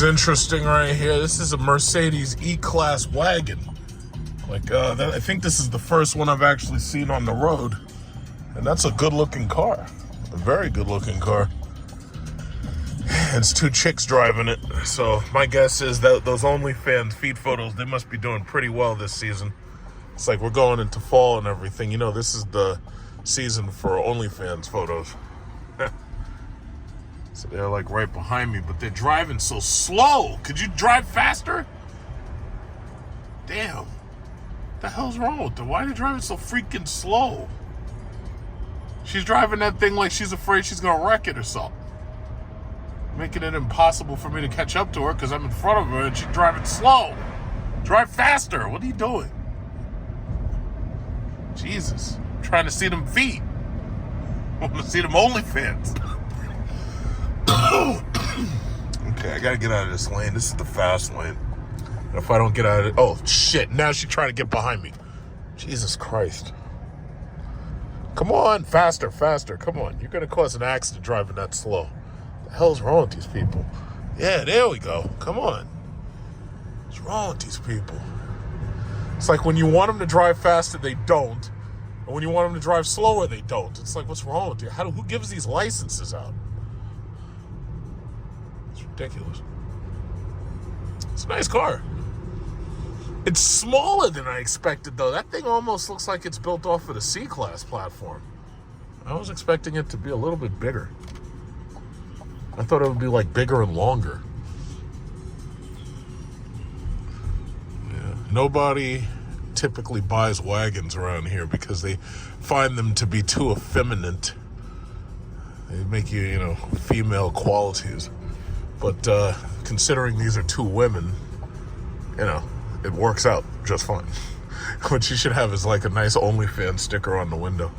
is interesting right here. This is a Mercedes E-Class wagon. I think this is the first one I've actually seen on the road. And that's a good-looking car. A very good-looking car. It's two chicks driving it. So my guess is that those OnlyFans feed photos, they must be doing pretty well this season. It's like we're going into fall and everything. You know, this is the season for OnlyFans photos. So they're like right behind me, but they're driving so slow. Could you drive faster? Damn. What the hell's wrong with them? Why are they driving so freaking slow? She's driving that thing like she's afraid she's gonna wreck it or something. Making it impossible for me to catch up to her because I'm in front of her and she's driving slow. Drive faster. What are you doing? Jesus. I'm trying to see them feet. I want to see them OnlyFans. Okay, I gotta get out of this lane. This is the fast lane. And if I don't get out of it... Oh, shit. Now she's trying to get behind me. Jesus Christ. Come on. Faster, faster. Come on. You're going to cause an accident driving that slow. What the hell's wrong with these people? Yeah, there we go. Come on. What's wrong with these people? It's like when you want them to drive faster, they don't. And when you want them to drive slower, they don't. It's like, what's wrong with you? Who gives these licenses out? It's ridiculous. It's a nice car. It's smaller than I expected, though. That thing almost looks like it's built off of the C-Class platform. I was expecting it to be a little bit bigger. I thought it would be, like, bigger and longer. Yeah. Nobody typically buys wagons around here because they find them to be too effeminate. They make you, female qualities. But considering these are two women, it works out just fine. What you should have is like a nice OnlyFans sticker on the window.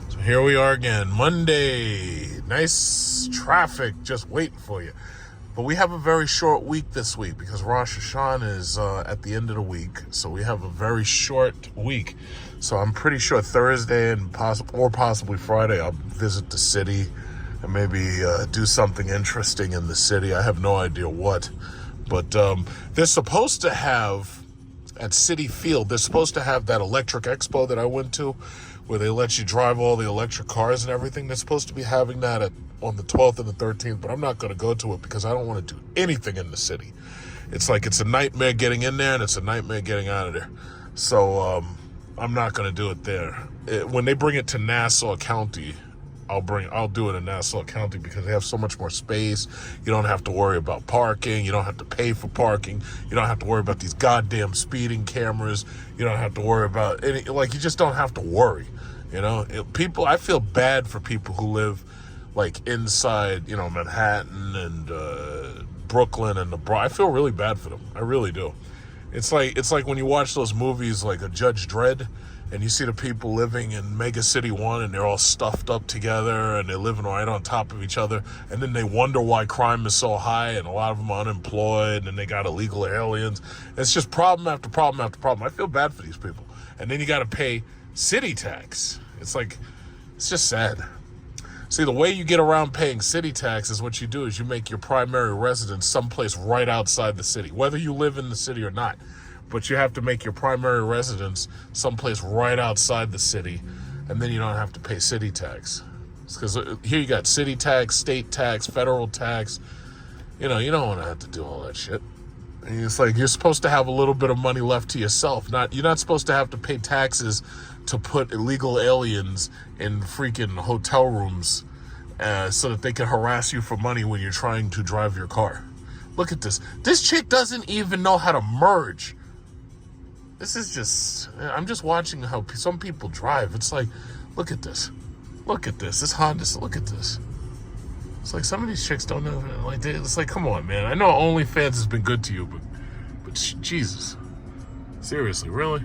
So here we are again, Monday. Nice traffic just waiting for you. But we have a very short week this week because Rosh Hashanah is at the end of the week. So we have a very short week. So I'm pretty sure Thursday and possibly Friday I'll visit the city and maybe do something interesting in the city. I have no idea what. But they're supposed to have, at Citi Field, they're supposed to have that electric expo that I went to, where they let you drive all the electric cars and everything. They're supposed to be having that on the 12th and the 13th, but I'm not going to go to it because I don't want to do anything in the city. It's like it's a nightmare getting in there and it's a nightmare getting out of there. So I'm not going to do it there. When they bring it to Nassau County, I'll do it in Nassau County because they have so much more space. You don't have to worry about parking. You don't have to pay for parking. You don't have to worry about these goddamn speeding cameras. You don't have to worry about any, you just don't have to worry. I feel bad for people who live like inside, Manhattan and Brooklyn and I feel really bad for them. I really do. It's like when you watch those movies like a Judge Dredd, and you see the people living in Mega City 1 and they're all stuffed up together and they're living right on top of each other. And then they wonder why crime is so high and a lot of them are unemployed and they got illegal aliens. It's just problem after problem after problem. I feel bad for these people. And then you got to pay city tax. It's just sad. See, the way you get around paying city tax is what you do is you make your primary residence someplace right outside the city, whether you live in the city or not. But you have to make your primary residence someplace right outside the city, and then you don't have to pay city tax. Because here you got city tax, state tax, federal tax. You don't want to have to do all that shit. And it's like you're supposed to have a little bit of money left to yourself. You're not supposed to have to pay taxes to put illegal aliens in freaking hotel rooms so that they can harass you for money when you're trying to drive your car. Look at this. This chick doesn't even know how to merge. This is I'm just watching how some people drive. It's like, look at this. Look at this. This Honda, look at this. It's like some of these chicks don't know. It's like, come on, man. I know OnlyFans has been good to you, but Jesus. Seriously, really?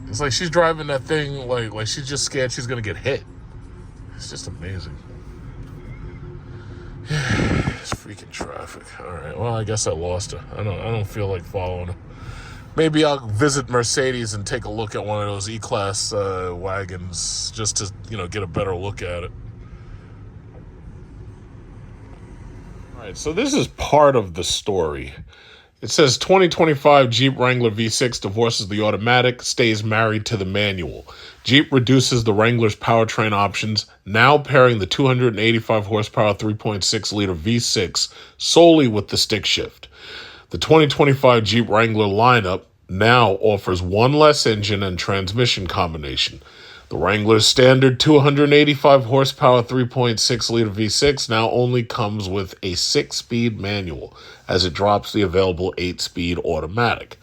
It's like she's driving that thing like she's just scared she's going to get hit. It's just amazing. It's freaking traffic. All right. Well, I guess I lost her. I don't feel like following her. Maybe I'll visit Mercedes and take a look at one of those E-Class wagons just to, get a better look at it. right, so this is part of the story. It says 2025 Jeep Wrangler V6 divorces the automatic, stays married to the manual. Jeep reduces the Wrangler's powertrain options, now pairing the 285 horsepower 3.6 liter V6 solely with the stick shift. The 2025 Jeep Wrangler lineup now offers one less engine and transmission combination. The Wrangler's standard 285 horsepower 3.6 liter V6 now only comes with a 6-speed manual, as it drops the available 8-speed automatic.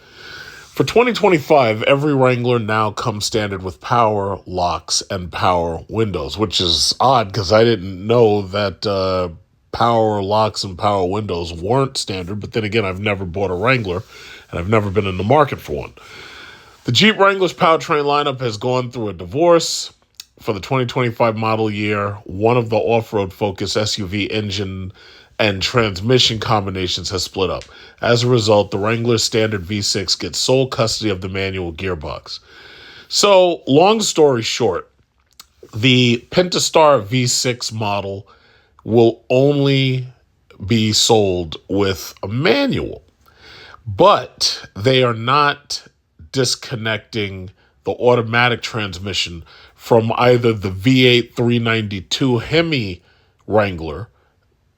For 2025, every Wrangler now comes standard with power locks and power windows, which is odd because I didn't know that power locks and power windows weren't standard. But then again, I've never bought a Wrangler and I've never been in the market for one. The Jeep Wrangler's powertrain lineup has gone through a divorce. For the 2025 model year, one of the off-road focused SUV engine and transmission combinations has split up. As a result, the Wrangler's standard V6 gets sole custody of the manual gearbox. So, long story short, the Pentastar V6 model will only be sold with a manual, but they are not disconnecting the automatic transmission from either the V8 392 Hemi Wrangler,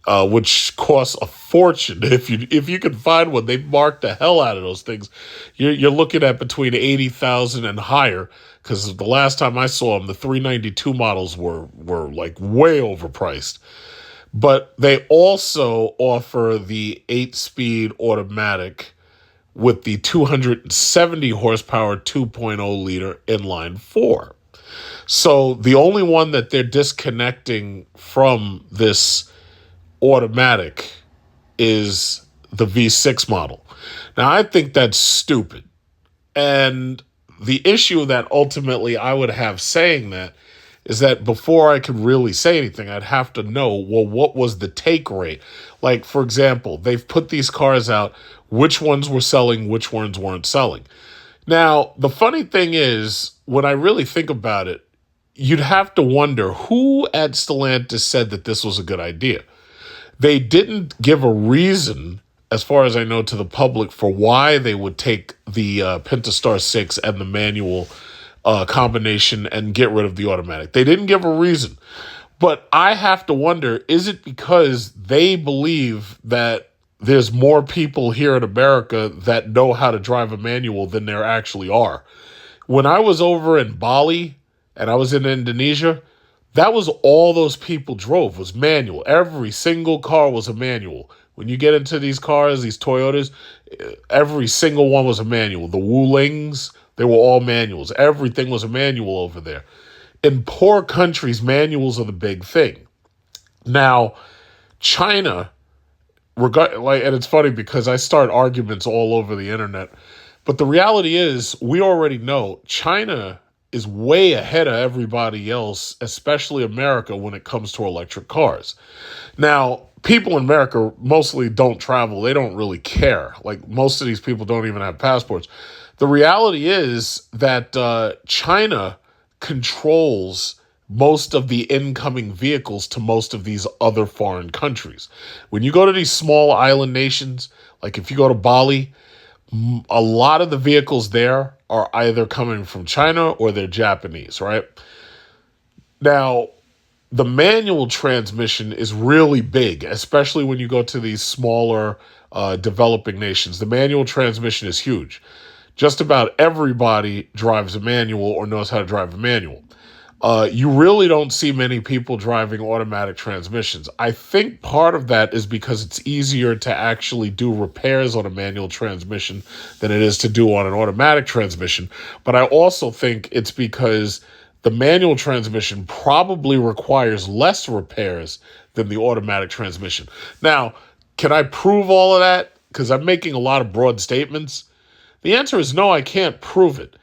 which costs a fortune. If you can find one, they mark the hell out of those things. You're looking at between $80,000 and higher, because the last time I saw them, the 392 models were like way overpriced. But they also offer the 8-speed automatic with the 270 horsepower 2.0 liter inline 4. So the only one that they're disconnecting from this automatic is the V6 model. Now, I think that's stupid. And the issue that ultimately I would have saying that is that before I could really say anything, I'd have to know, well, what was the take rate? Like, for example, they've put these cars out, which ones were selling, which ones weren't selling. Now, the funny thing is, when I really think about it, you'd have to wonder who at Stellantis said that this was a good idea. They didn't give a reason, as far as I know, to the public for why they would take the Pentastar 6 and the manual combination and get rid of the automatic. They didn't give a reason. But I have to wonder, is it because they believe that there's more people here in America that know how to drive a manual than there actually are? When I was over in Bali and I was in Indonesia, that was all those people drove, was manual. Every single car was a manual. When you get into these cars, these Toyotas, every single one was a manual. The Wulings, they were all manuals. Everything was a manual over there. In poor countries, manuals are the big thing. Now, China, and it's funny because I start arguments all over the internet, but the reality is we already know China is way ahead of everybody else, especially America, when it comes to electric cars. Now, people in America mostly don't travel. They don't really care. Like, most of these people don't even have passports. The reality is that China controls most of the incoming vehicles to most of these other foreign countries. When you go to these small island nations, like if you go to Bali, a lot of the vehicles there are either coming from China or they're Japanese, right? Now, the manual transmission is really big, especially when you go to these smaller developing nations. The manual transmission is huge. Just about everybody drives a manual or knows how to drive a manual. You really don't see many people driving automatic transmissions. I think part of that is because it's easier to actually do repairs on a manual transmission than it is to do on an automatic transmission. But I also think it's because the manual transmission probably requires less repairs than the automatic transmission. Now, can I prove all of that? Because I'm making a lot of broad statements. The answer is no, I can't prove it.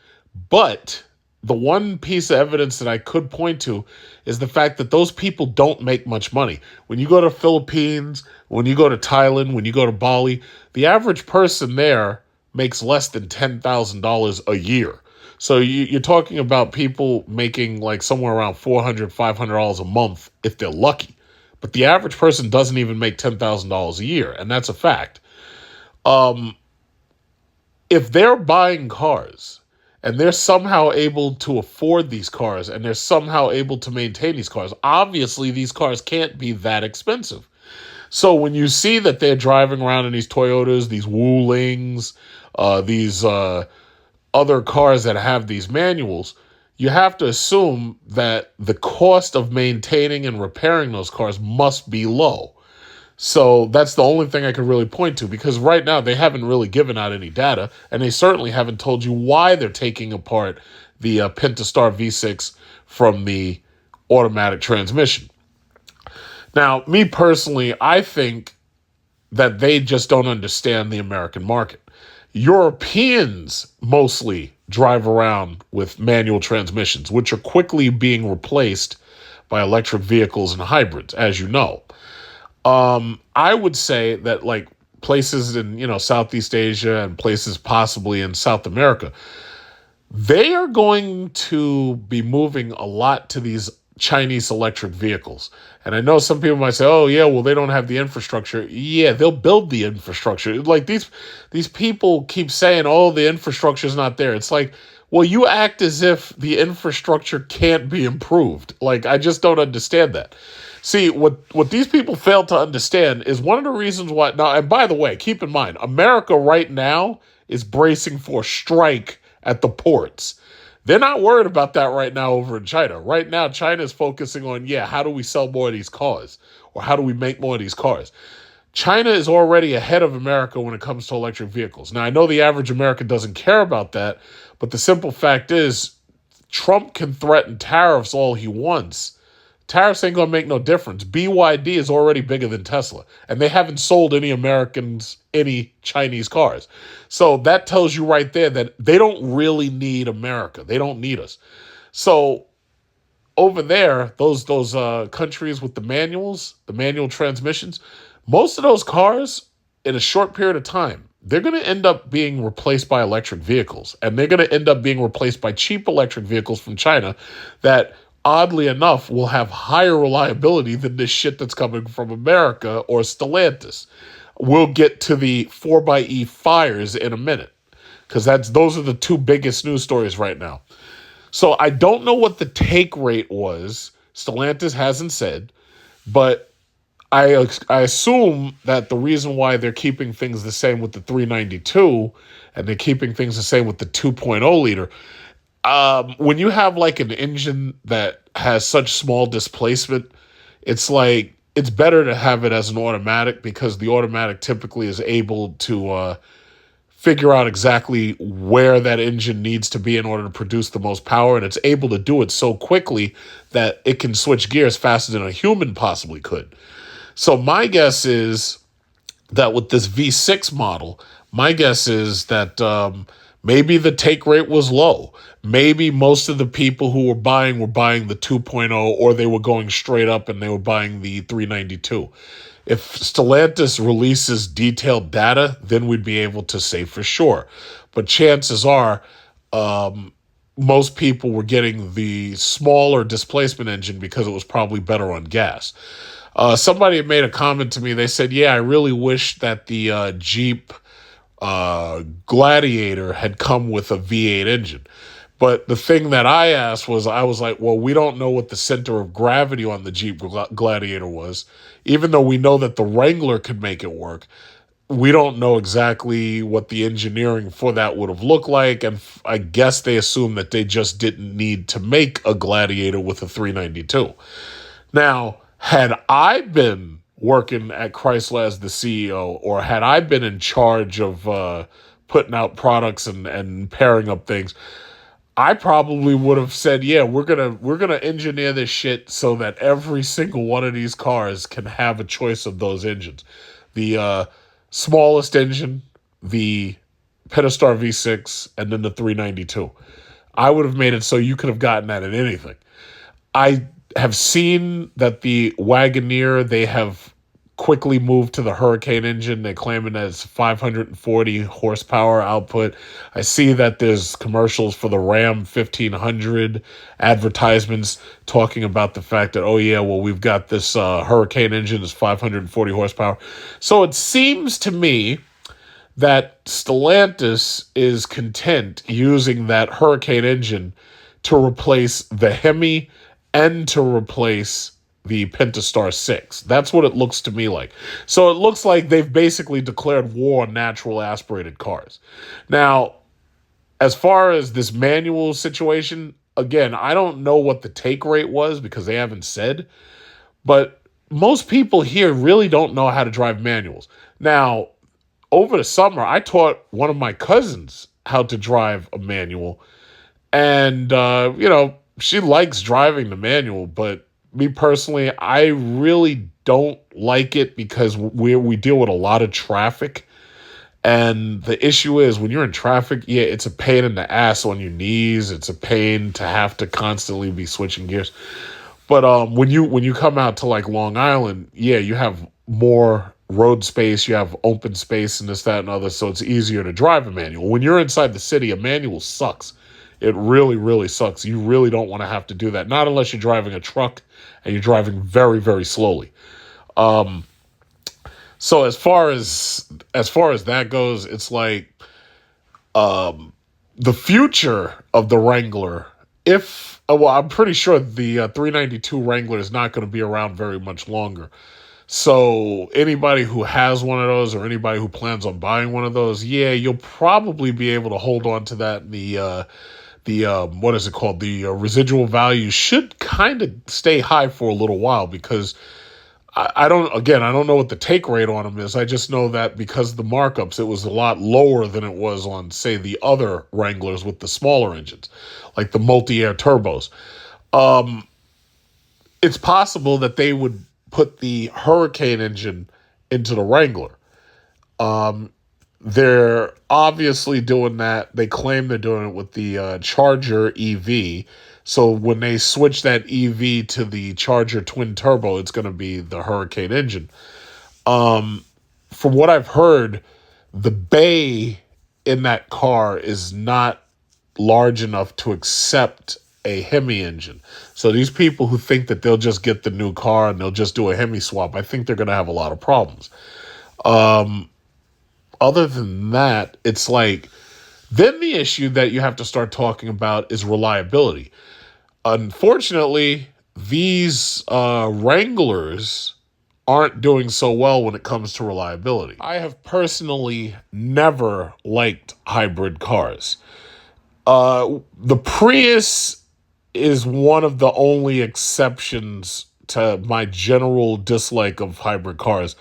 But the one piece of evidence that I could point to is the fact that those people don't make much money. When you go to Philippines, when you go to Thailand, when you go to Bali, the average person there makes less than $10,000 a year. So you're talking about people making like somewhere around $400, $500 a month if they're lucky. but the average person doesn't even make $10,000 a year, and that's a fact. If they're buying cars and they're somehow able to afford these cars and they're somehow able to maintain these cars, obviously these cars can't be that expensive. So when you see that they're driving around in these Toyotas, these Wulings, these other cars that have these manuals, you have to assume that the cost of maintaining and repairing those cars must be low. So that's the only thing I could really point to, because right now they haven't really given out any data, and they certainly haven't told you why they're taking apart the Pentastar V6 from the automatic transmission. Now, me personally, I think that they just don't understand the American market. Europeans mostly drive around with manual transmissions, which are quickly being replaced by electric vehicles and hybrids, as you know. I would say that like places in, Southeast Asia and places possibly in South America, they are going to be moving a lot to these Chinese electric vehicles. And I know some people might say, oh, yeah, well, they don't have the infrastructure. Yeah, they'll build the infrastructure. Like these people keep saying, oh, the infrastructure is not there. It's like, well, you act as if the infrastructure can't be improved. Like, I just don't understand that. See, what these people fail to understand is one of the reasons why. Now, and by the way, keep in mind, America right now is bracing for a strike at the ports. They're not worried about that right now over in China. Right now, China is focusing on, how do we sell more of these cars? Or how do we make more of these cars? China is already ahead of America when it comes to electric vehicles. Now, I know the average American doesn't care about that, but the simple fact is Trump can threaten tariffs all he wants. Tariffs ain't going to make no difference. BYD is already bigger than Tesla, and they haven't sold any Americans any Chinese cars. So that tells you right there that they don't really need America. They don't need us. So over there, those countries with the manual transmissions, most of those cars in a short period of time, they're going to end up being replaced by electric vehicles, and they're going to end up being replaced by cheap electric vehicles from China that, oddly enough, will have higher reliability than this shit that's coming from America or Stellantis. We'll get to the 4xe fires in a minute, because those are the two biggest news stories right now. So I don't know what the take rate was. Stellantis hasn't said, but I assume that the reason why they're keeping things the same with the 392 and they're keeping things the same with the 2.0 liter, when you have like an engine that has such small displacement, it's like it's better to have it as an automatic, because the automatic typically is able to figure out exactly where that engine needs to be in order to produce the most power, and it's able to do it so quickly that it can switch gears faster than a human possibly could. So my guess is that with this V6 model, my guess is that maybe the take rate was low. Maybe most of the people who were buying the 2.0, or they were going straight up and they were buying the 392. If Stellantis releases detailed data, then we'd be able to say for sure. But chances are most people were getting the smaller displacement engine because it was probably better on gas. Somebody made a comment to me. They said, I really wish that the Jeep Gladiator had come with a V8 engine. But the thing that I asked was, I was like, well, we don't know what the center of gravity on the Jeep Gladiator was. Even though we know that the Wrangler could make it work, we don't know exactly what the engineering for that would have looked like. And I guess they assumed that they just didn't need to make a Gladiator with a 392. Now, had I been working at Chrysler as the CEO, or had I been in charge of putting out products and pairing up things, I probably would have said, we're gonna engineer this shit so that every single one of these cars can have a choice of those engines. The smallest engine, the Pentastar V6, and then the 392. I would have made it so you could have gotten that in anything. I have seen that the Wagoneer, they have quickly moved to the Hurricane engine. They claim it as 540 horsepower output. I see that there's commercials for the Ram 1500, advertisements talking about the fact that, oh yeah, well, we've got this Hurricane engine is 540 horsepower. So it seems to me that Stellantis is content using that Hurricane engine to replace the Hemi and to replace the Pentastar 6. That's what it looks to me like. So it looks like they've basically declared war on natural aspirated cars. Now, as far as this manual situation, again, I don't know what the take rate was because they haven't said, but most people here really don't know how to drive manuals. Now, over the summer, I taught one of my cousins how to drive a manual, and, she likes driving the manual, but me personally, I really don't like it because we deal with a lot of traffic. And the issue is when you're in traffic, yeah, it's a pain in the ass on your knees. It's a pain to have to constantly be switching gears. But when you come out to like Long Island, yeah, you have more road space, you have open space and this, that, and other, so it's easier to drive a manual. When you're inside the city, a manual sucks. It really, really sucks. You really don't want to have to do that. Not unless you're driving a truck and you're driving very, very slowly. So as far as that goes, it's like the future of the Wrangler. I'm pretty sure the 392 Wrangler is not going to be around very much longer. So anybody who has one of those or anybody who plans on buying one of those, yeah, you'll probably be able to hold on to that. What is it called? The residual value should kind of stay high for a little while because I don't know what the take rate on them is. I just know that because of the markups, it was a lot lower than it was on, say, the other Wranglers with the smaller engines, like the multi-air turbos. It's possible that they would put the Hurricane engine into the Wrangler. They're obviously doing that. They claim they're doing it with the Charger EV. So when they switch that EV to the Charger twin turbo, it's going to be the Hurricane engine. From what I've heard, the bay in that car is not large enough to accept a Hemi engine. So these people who think that they'll just get the new car and they'll just do a Hemi swap, I think they're going to have a lot of problems. Other than that, it's like, then the issue that you have to start talking about is reliability. Unfortunately, these Wranglers aren't doing so well when it comes to reliability. I have personally never liked hybrid cars. The Prius is one of the only exceptions to my general dislike of hybrid cars.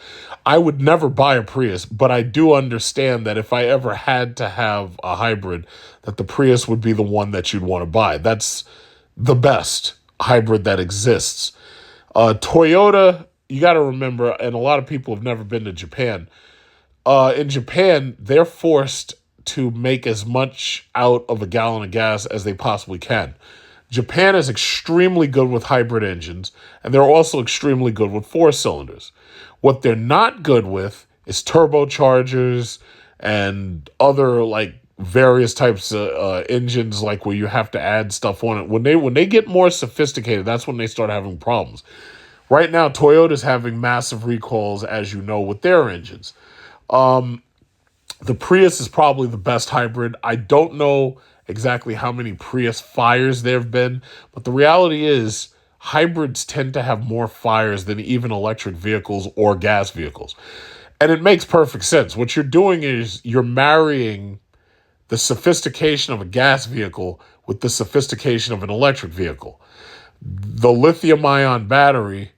I would never buy a Prius, but I do understand that if I ever had to have a hybrid, that the Prius would be the one that you'd want to buy. That's the best hybrid that exists. Toyota, you got to remember, and a lot of people have never been to Japan. In Japan, they're forced to make as much out of a gallon of gas as they possibly can. Japan is extremely good with hybrid engines, and they're also extremely good with four cylinders. What they're not good with is turbochargers and other like various types of engines, like where you have to add stuff on it. When they get more sophisticated, that's when they start having problems. Right now, Toyota's having massive recalls, as you know, with their engines. The Prius is probably the best hybrid. I don't know exactly how many Prius fires there have been, but the reality is hybrids tend to have more fires than even electric vehicles or gas vehicles. And it makes perfect sense. What you're doing is you're marrying the sophistication of a gas vehicle with the sophistication of an electric vehicle. The lithium-ion battery,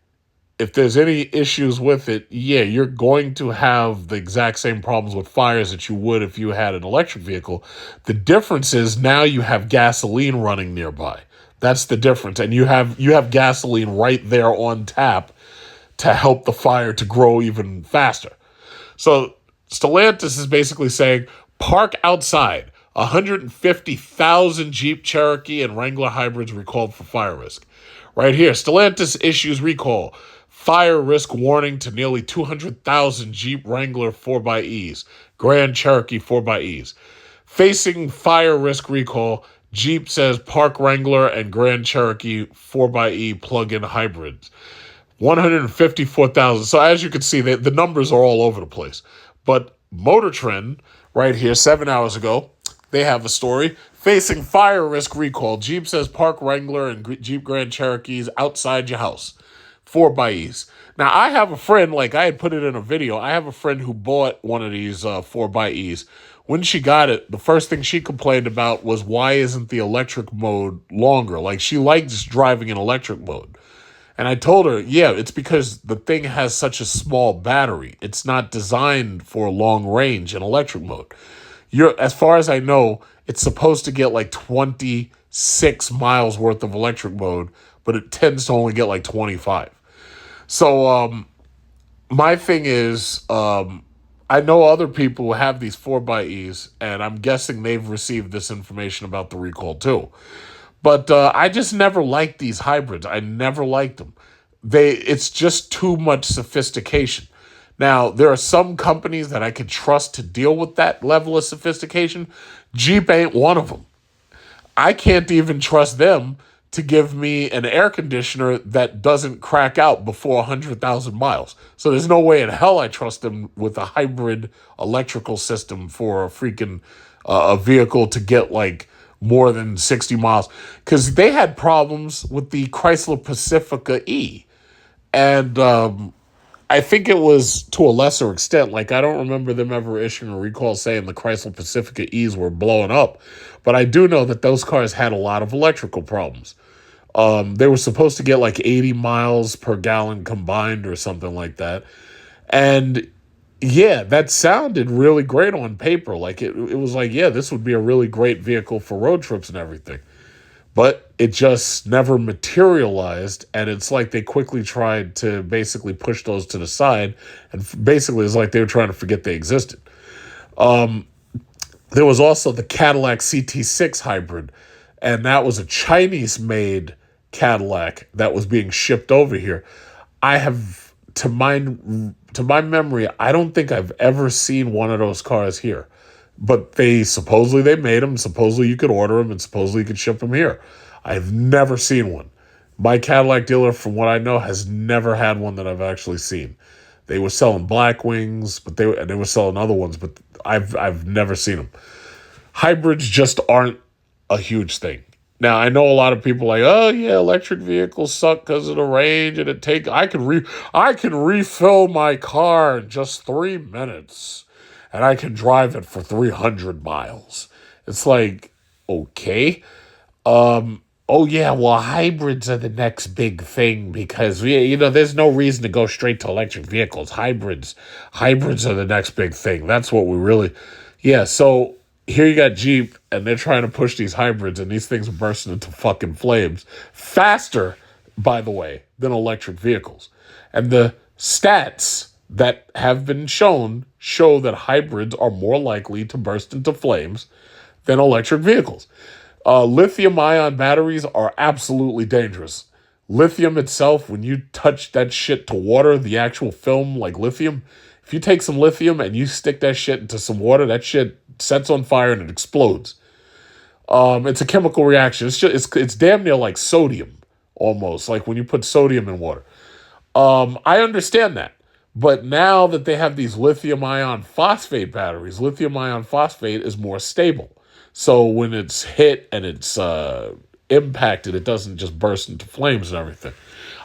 if there's any issues with it, yeah, you're going to have the exact same problems with fires that you would if you had an electric vehicle. The difference is now you have gasoline running nearby. That's the difference. And you have gasoline right there on tap to help the fire to grow even faster. So Stellantis is basically saying, park outside. 150,000 Jeep Cherokee and Wrangler hybrids recalled for fire risk. Right here, Stellantis issues recall. Fire risk warning to nearly 200,000 Jeep Wrangler 4xEs, Grand Cherokee 4xEs. Facing fire risk recall, Jeep says Park Wrangler and Grand Cherokee 4xE plug-in hybrids. 154,000. So as you can see, the numbers are all over the place. But Motor Trend, right here, 7 hours ago, they have a story. Facing fire risk recall, Jeep says Park Wrangler and Jeep Grand Cherokees outside your house. 4xEs. Now, I have a friend, like I had put it in a video, I have a friend who bought one of these 4xEs. When she got it, the first thing she complained about was why isn't the electric mode longer? Like, she likes driving in electric mode. And I told her, yeah, it's because the thing has such a small battery. It's not designed for long range in electric mode. As far as I know, it's supposed to get like 26 miles worth of electric mode, but it tends to only get like 25. So my thing is, I know other people who have these 4xEs, and I'm guessing they've received this information about the recall too. But I just never liked these hybrids. I never liked them. It's just too much sophistication. Now, there are some companies that I can trust to deal with that level of sophistication. Jeep ain't one of them. I can't even trust them to give me an air conditioner that doesn't crack out before 100,000 miles. So there's no way in hell I trust them with a hybrid electrical system for a freaking a vehicle to get like more than 60 miles. Because they had problems with the Chrysler Pacifica E. And I think it was to a lesser extent. Like, I don't remember them ever issuing a recall saying the Chrysler Pacifica E's were blowing up. But I do know that those cars had a lot of electrical problems. They were supposed to get like 80 miles per gallon combined or something like that. And yeah, that sounded really great on paper. Like it was like, yeah, this would be a really great vehicle for road trips and everything. But it just never materialized. And it's like they quickly tried to basically push those to the side. And basically it's like they were trying to forget they existed. There was also the Cadillac CT6 hybrid. And that was a Chinese-made Cadillac that was being shipped over here. I have, to my memory, I don't think I've ever seen one of those cars here. But supposedly they made them, supposedly you could order them, and supposedly you could ship them here. I've never seen one. My Cadillac dealer, from what I know, has never had one that I've actually seen. They were selling Blackwings, but they were selling other ones, but I've never seen them. Hybrids just aren't a huge thing. Now, I know a lot of people like, oh yeah, electric vehicles suck because of the range and I can refill my car in just 3 minutes and I can drive it for 300 miles. It's like, okay. Oh yeah, well, hybrids are the next big thing because there's no reason to go straight to electric vehicles. Hybrids are the next big thing. That's what we really, yeah. So here you got Jeep, and they're trying to push these hybrids, and these things are bursting into fucking flames faster, by the way, than electric vehicles. And the stats that have been show that hybrids are more likely to burst into flames than electric vehicles. Lithium-ion batteries are absolutely dangerous. Lithium itself, when you touch that shit to water, the actual film like lithium, if you take some lithium and you stick that shit into some water, that shit sets on fire and it explodes. It's a chemical reaction. It's damn near like sodium, almost, like when you put sodium in water. I understand that. But now that they have these lithium ion phosphate batteries, lithium ion phosphate is more stable. So when it's hit and it's impacted, it doesn't just burst into flames and everything.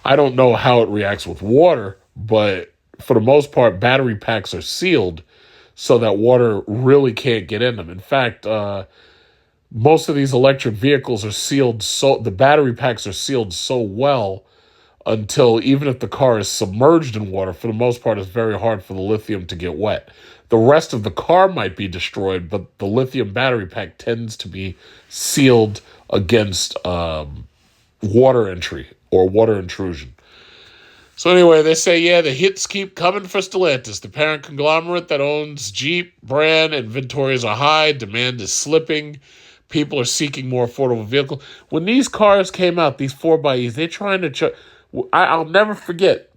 I don't know how it reacts with water, but for the most part, battery packs are sealed so that water really can't get in them. In fact, most of these electric vehicles are sealed, so the battery packs are sealed so well until even if the car is submerged in water, for the most part, it's very hard for the lithium to get wet. The rest of the car might be destroyed, but the lithium battery pack tends to be sealed against water entry or water intrusion. So anyway, they say, yeah, the hits keep coming for Stellantis. The parent conglomerate that owns Jeep brand inventories are high. Demand is slipping. People are seeking more affordable vehicles. When these cars came out, these 4xEs, they're trying to... I'll never forget.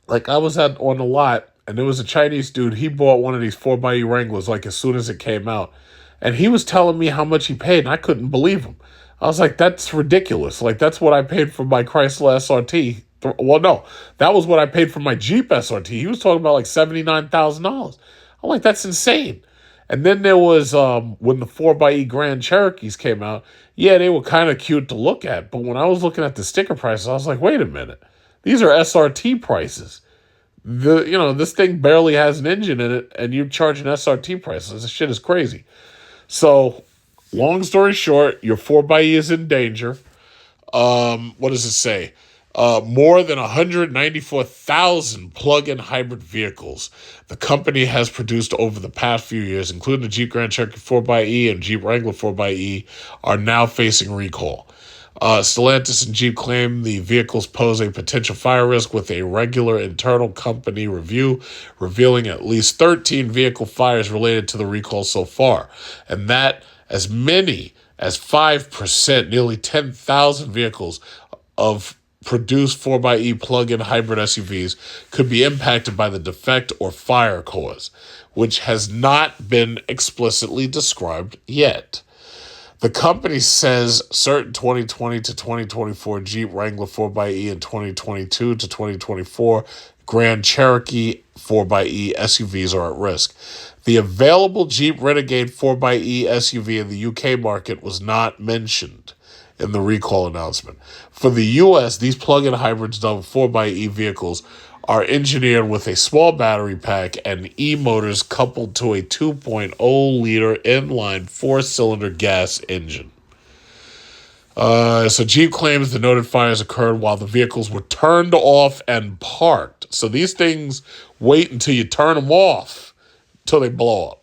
Like I was on the lot, and there was a Chinese dude. He bought one of these 4xe Wranglers like as soon as it came out, and he was telling me how much he paid, and I couldn't believe him. I was like, "That's ridiculous! Like that's what I paid for my Chrysler SRT." Well, no, that was what I paid for my Jeep SRT. He was talking about like $79,000. I'm like, that's insane. And then there was when the 4xe Grand Cherokees came out. Yeah, they were kind of cute to look at, but when I was looking at the sticker prices, I was like, wait a minute, these are SRT prices. This thing barely has an engine in it, and you're charging SRT prices. This shit is crazy. So, long story short, your 4xe is in danger. What does it say? More than 194,000 plug-in hybrid vehicles the company has produced over the past few years, including the Jeep Grand Cherokee 4xe and Jeep Wrangler 4xe, are now facing recall. Stellantis and Jeep claim the vehicles pose a potential fire risk, with a regular internal company review revealing at least 13 vehicle fires related to the recall so far, and that as many as 5%, nearly 10,000 vehicles of produced 4xe plug-in hybrid SUVs could be impacted by the defect or fire cause, which has not been explicitly described yet. The company says certain 2020 to 2024 Jeep Wrangler 4xe and 2022 to 2024 Grand Cherokee 4xe SUVs are at risk. The available Jeep Renegade 4xe SUV in the UK market was not mentioned in the recall announcement. For the US, these plug-in hybrids dubbed 4xe vehicles are engineered with a small battery pack and e-motors coupled to a 2.0-liter inline four-cylinder gas engine. So Jeep claims the noted fires occurred while the vehicles were turned off and parked. So these things wait until you turn them off till they blow up.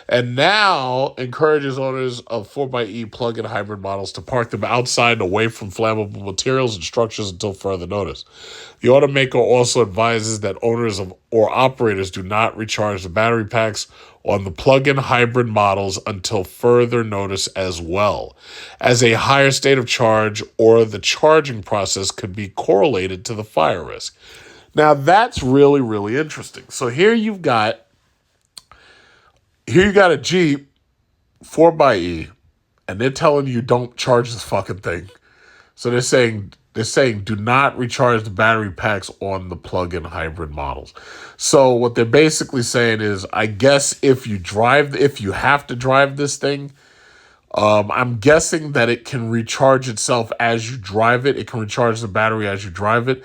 And now encourages owners of 4xe plug-in hybrid models to park them outside and away from flammable materials and structures until further notice. The automaker also advises that owners of or operators do not recharge the battery packs on the plug-in hybrid models until further notice as well, as a higher state of charge or the charging process could be correlated to the fire risk. Now that's really, really interesting. So here you got a Jeep 4xe, and they're telling you don't charge this fucking thing. So they're saying do not recharge the battery packs on the plug-in hybrid models. So what they're basically saying is, I guess if you have to drive this thing, I'm guessing that it can recharge itself as you drive it. It can recharge the battery as you drive it.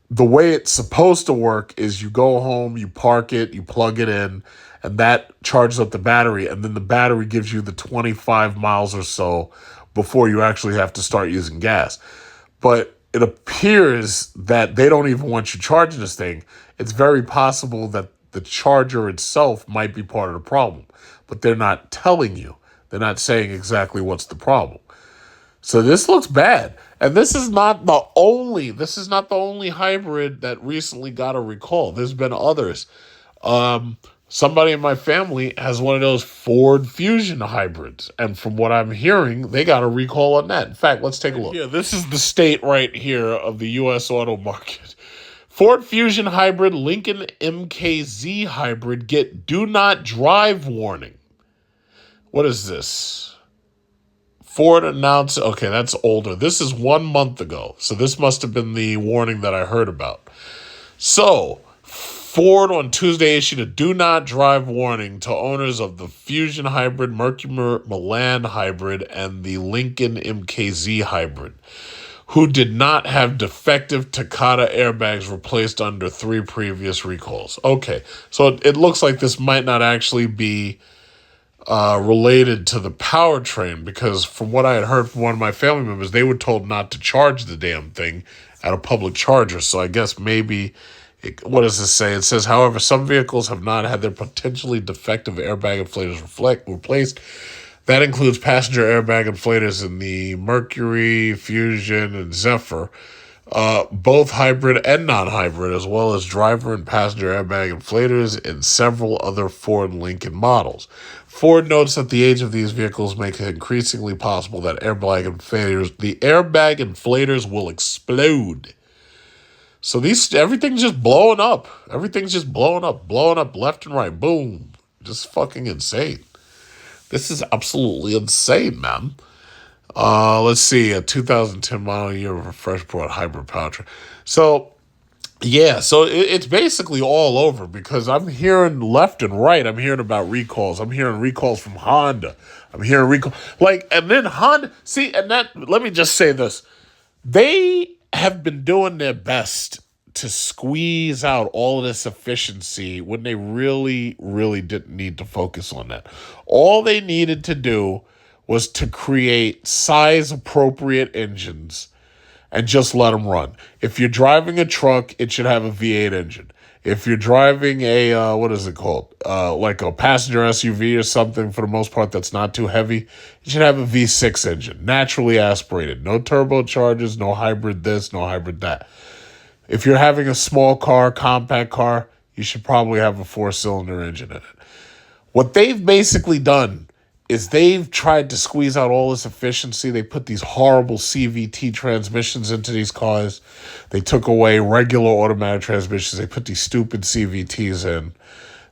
The way it's supposed to work is you go home, you park it, you plug it in, and that charges up the battery, and then the battery gives you the 25 miles or so before you actually have to start using gas. But it appears that they don't even want you charging this thing. It's very possible that the charger itself might be part of the problem, but they're not telling you. They're not saying exactly what's the problem. So this looks bad. And this is not the only hybrid that recently got a recall. There's been others. Somebody in my family has one of those Ford Fusion hybrids. And from what I'm hearing, they got a recall on that. In fact, let's take a look. Yeah, this is the state right here of the U.S. auto market. Ford Fusion hybrid, Lincoln MKZ hybrid get do not drive warning. What is this? Ford announced, okay, that's older. This is 1 month ago. So this must have been the warning that I heard about. So Ford on Tuesday issued a do not drive warning to owners of the Fusion hybrid, Mercury Milan hybrid, and the Lincoln MKZ hybrid, who did not have defective Takata airbags replaced under 3 previous recalls. Okay, so it looks like this might not actually be related to the powertrain, because from what I had heard from one of my family members, they were told not to charge the damn thing at a public charger. So I guess maybe, what does this say? It says, however, some vehicles have not had their potentially defective airbag inflators replaced. That includes passenger airbag inflators in the Mercury, Fusion, and Zephyr, both hybrid and non-hybrid, as well as driver and passenger airbag inflators in several other Ford and Lincoln models. Ford notes that the age of these vehicles makes it increasingly possible that the airbag inflators will explode. So everything's just blowing up. Everything's just blowing up left and right. Boom. Just fucking insane. This is absolutely insane, man. Let's see, a 2010 model year of a fresh brought hybrid powertrain. So yeah, so it's basically all over because I'm hearing left and right. I'm hearing about recalls. I'm hearing recalls from Honda. I'm hearing recall and then Honda. See, and that let me just say this: they have been doing their best to squeeze out all of this efficiency when they really, really didn't need to focus on that. All they needed to do was to create size appropriate engines and just let them run. If you're driving a truck, it should have a V8 engine. If you're driving a, what is it called? Like a passenger SUV or something, for the most part, that's not too heavy, it should have a V6 engine, naturally aspirated. No turbochargers, no hybrid this, no hybrid that. If you're having a small car, compact car, you should probably have a 4-cylinder engine in it. What they've basically done is they've tried to squeeze out all this efficiency. They put these horrible CVT transmissions into these cars. They took away regular automatic transmissions. They put these stupid CVTs in.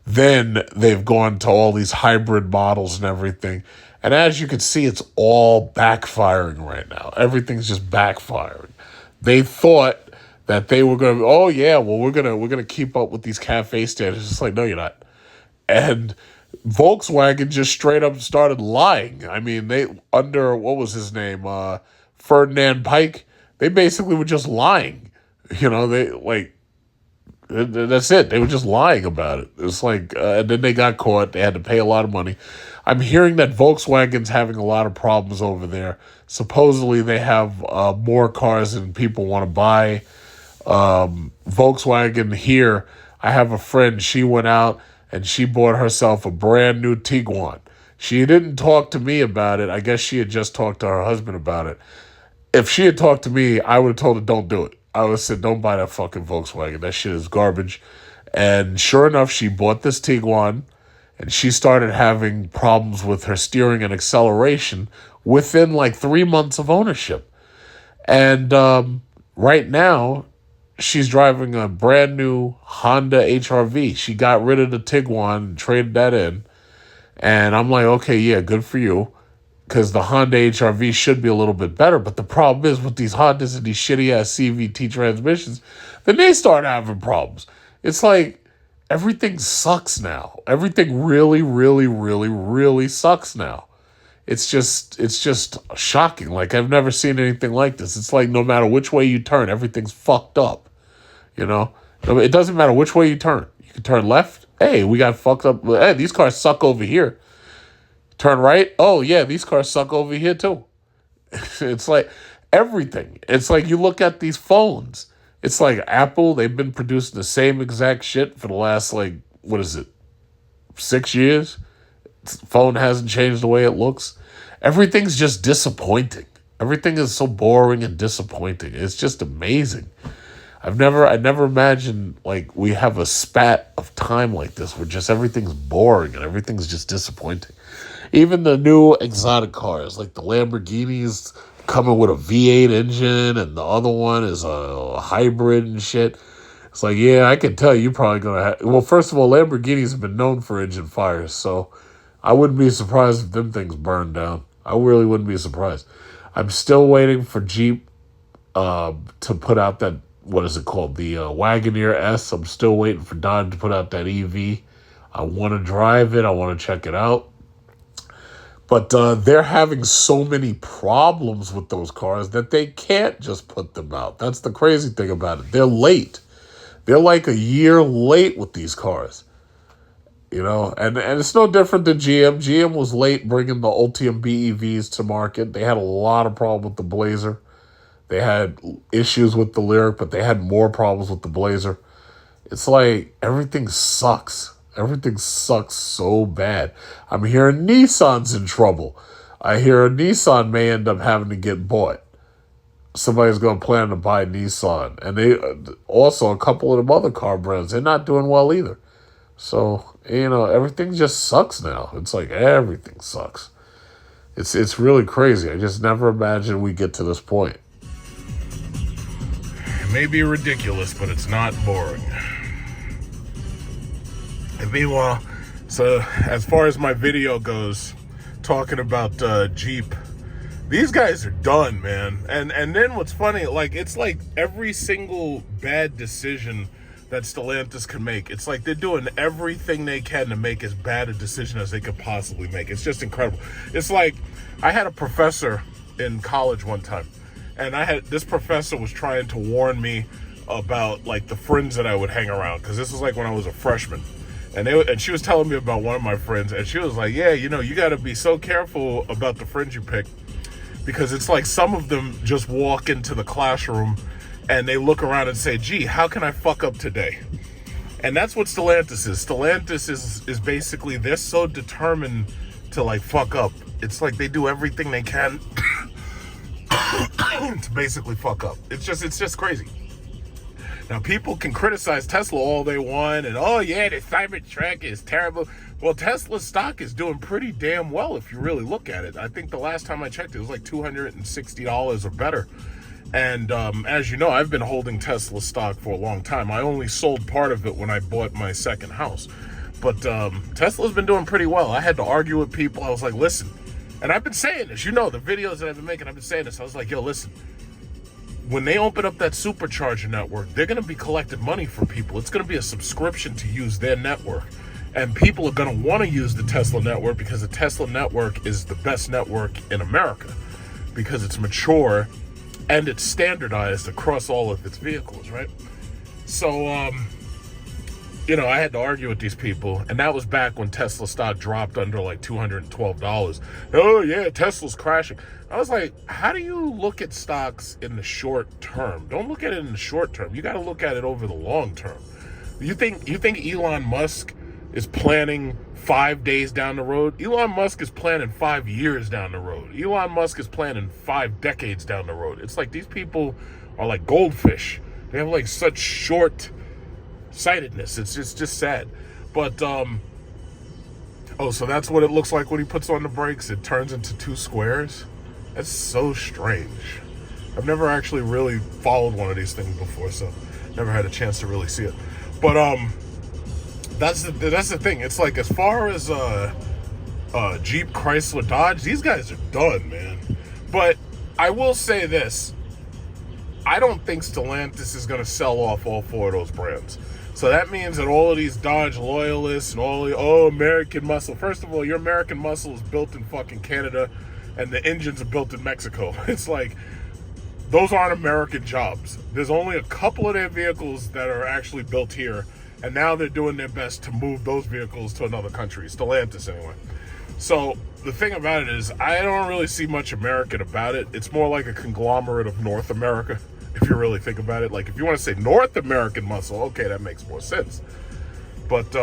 Then they've gone to all these hybrid models and everything. And as you can see, it's all backfiring right now. Everything's just backfiring. They thought that they were going to, oh yeah, well we're gonna keep up with these cafe standards. It's like, no, you're not. And Volkswagen just straight up started lying. I mean, they under what was his name, Ferdinand Pike. They basically were just lying. That's it. They were just lying about it. It's like, and then they got caught. They had to pay a lot of money. I'm hearing that Volkswagen's having a lot of problems over there. Supposedly, they have more cars than people want to buy. Volkswagen here, I have a friend, she went out and she bought herself a brand new Tiguan. She didn't talk to me about it. I guess she had just talked to her husband about it. If she had talked to me, I would have told her, don't do it. I would have said, don't buy that fucking Volkswagen. That shit is garbage. And sure enough, she bought this Tiguan and she started having problems with her steering and acceleration within like 3 months of ownership. And right now, she's driving a brand new Honda HR-V. She got rid of the Tiguan and traded that in. And I'm like, okay, yeah, good for you. Because the Honda HR-V should be a little bit better. But the problem is with these Hondas and these shitty-ass CVT transmissions, then they start having problems. It's like everything sucks now. Everything really, really, really, really sucks now. It's just shocking. Like, I've never seen anything like this. It's like no matter which way you turn, everything's fucked up. It doesn't matter which way you turn. You can turn left. Hey, we got fucked up. Hey, these cars suck over here. Turn right. Oh, yeah, these cars suck over here, too. It's like everything. It's like you look at these phones. It's like Apple, they've been producing the same exact shit for the last, 6 years. Phone hasn't changed the way it looks. Everything's just disappointing. Everything is so boring and disappointing. It's just amazing. I never imagined we have a spat of time like this where just everything's boring and everything's just disappointing. Even the new exotic cars, like the Lamborghinis coming with a V8 engine and the other one is a hybrid and shit. It's like, yeah, I can tell you're probably going to have... Well, first of all, Lamborghinis have been known for engine fires, so I wouldn't be surprised if them things burned down. I really wouldn't be surprised. I'm still waiting for Jeep to put out that, what is it called? The Wagoneer S. I'm still waiting for Dodge to put out that EV. I want to drive it. I want to check it out. But they're having so many problems with those cars that they can't just put them out. That's the crazy thing about it. They're late. They're like a year late with these cars. And it's no different than GM. GM was late bringing the Ultium BEVs to market. They had a lot of problems with the Blazer. They had issues with the Lyriq, but they had more problems with the Blazer. It's like everything sucks. Everything sucks so bad. I'm hearing Nissan's in trouble. I hear a Nissan may end up having to get bought. Somebody's going to plan to buy Nissan. And they also, a couple of them other car brands, they're not doing well either. So, everything just sucks now. It's like everything sucks. It's really crazy. I just never imagined we'd get to this point. may be ridiculous, but it's not boring. And meanwhile, so as far as my video goes, talking about Jeep, these guys are done, man. And then what's funny, like, it's like every single bad decision that Stellantis can make, it's like they're doing everything they can to make as bad a decision as they could possibly make. It's just incredible. It's like, I had a professor in college one time, and this professor was trying to warn me about, like, the friends that I would hang around, because this was like when I was a freshman. And she was telling me about one of my friends, and she was like, yeah, you got to be so careful about the friends you pick, because it's like some of them just walk into the classroom and they look around and say, gee, how can I fuck up today? And that's what Stellantis is. Stellantis is basically, they're so determined to, like, fuck up. It's like they do everything they can to basically fuck up. It's just crazy. Now, people can criticize Tesla all they want, and, oh yeah, the Cybertruck is terrible. Well, Tesla's stock is doing pretty damn well if you really look at it. I think the last time I checked, it was like $260 or better. And as you know, I've been holding Tesla stock for a long time. I only sold part of it when I bought my second house. But Tesla's been doing pretty well. I had to argue with people. I was like, listen, and I've been saying this, the videos that I've been making, I've been saying this. I was like, yo, listen, when they open up that supercharger network, they're going to be collecting money from people. It's going to be a subscription to use their network. And people are going to want to use the Tesla network because the Tesla network is the best network in America, because it's mature and it's standardized across all of its vehicles, right? So, I had to argue with these people, and that was back when Tesla stock dropped under like $212. Oh yeah, Tesla's crashing. I was like, how do you look at stocks in the short term? Don't look at it in the short term. You got to look at it over the long term. You think Elon Musk is planning 5 days down the road? Elon Musk is planning 5 years down the road. Elon Musk is planning 5 decades down the road. It's like these people are like goldfish. They have like such short sightedness. It's just sad. But so that's what it looks like when he puts on the brakes. It turns into 2 squares. That's so strange. I've never actually really followed one of these things before, so never had a chance to really see it. But that's the thing. It's like, as far as Jeep, Chrysler, Dodge, these guys are done, man. But I will say this, I don't think Stellantis is going to sell off all 4 of those brands. So that means that all of these Dodge loyalists and all the, American muscle. First of all, your American muscle is built in fucking Canada, and the engines are built in Mexico. It's like, those aren't American jobs. There's only a couple of their vehicles that are actually built here, and now they're doing their best to move those vehicles to another country, Stellantis anyway. So the thing about it is, I don't really see much American about it. It's more like a conglomerate of North America, if you really think about it. Like, if you want to say North American muscle, okay, that makes more sense. But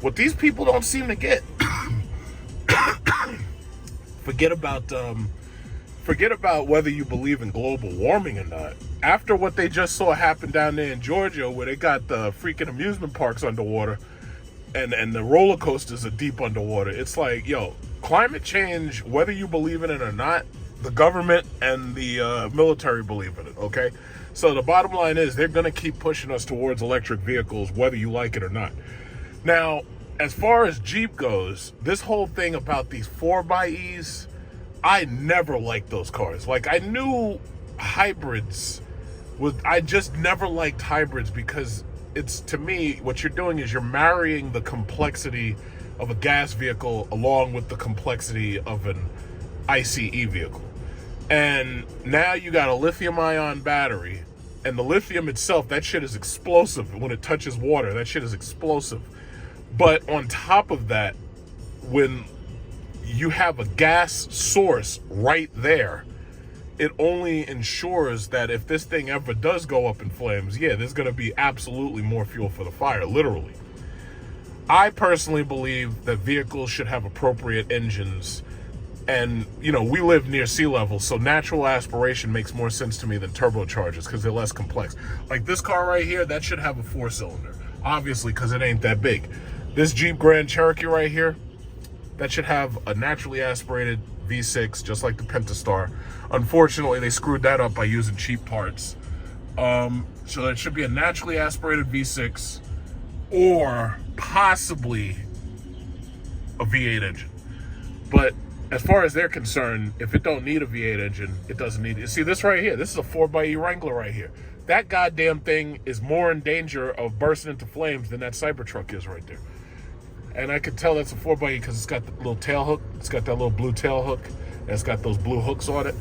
what these people don't seem to get, forget about whether you believe in global warming or not. After what they just saw happen down there in Georgia, where they got the freaking amusement parks underwater and the roller coasters are deep underwater, it's like, yo, climate change, whether you believe in it or not, the government and the military believe in it, okay? So the bottom line is, they're going to keep pushing us towards electric vehicles, whether you like it or not. Now, as far as Jeep goes, this whole thing about these 4xEs, I never liked those cars. Like, I knew hybrids I just never liked hybrids, because it's, to me, what you're doing is you're marrying the complexity of a gas vehicle along with the complexity of an ICE vehicle. And now you got a lithium-ion battery, and the lithium itself, that shit is explosive. When it touches water, that shit is explosive. But on top of that, when you have a gas source right there, it only ensures that if this thing ever does go up in flames, yeah, there's going to be absolutely more fuel for the fire, literally. I personally believe that vehicles should have appropriate engines. And, we live near sea level, so natural aspiration makes more sense to me than turbochargers, because they're less complex. Like this car right here, that should have a 4-cylinder, obviously, because it ain't that big. This Jeep Grand Cherokee right here, that should have a naturally aspirated V6, just like the Pentastar. Unfortunately, they screwed that up by using cheap parts. So it should be a naturally aspirated V6 or possibly a V8 engine. But as far as they're concerned, if it don't need a V8 engine, it doesn't need it. See this right here? This is a 4xe Wrangler right here. That goddamn thing is more in danger of bursting into flames than that Cybertruck is right there. And I could tell that's a 4xe because it's got the little tail hook. It's got that little blue tail hook. And it's got those blue hooks on it.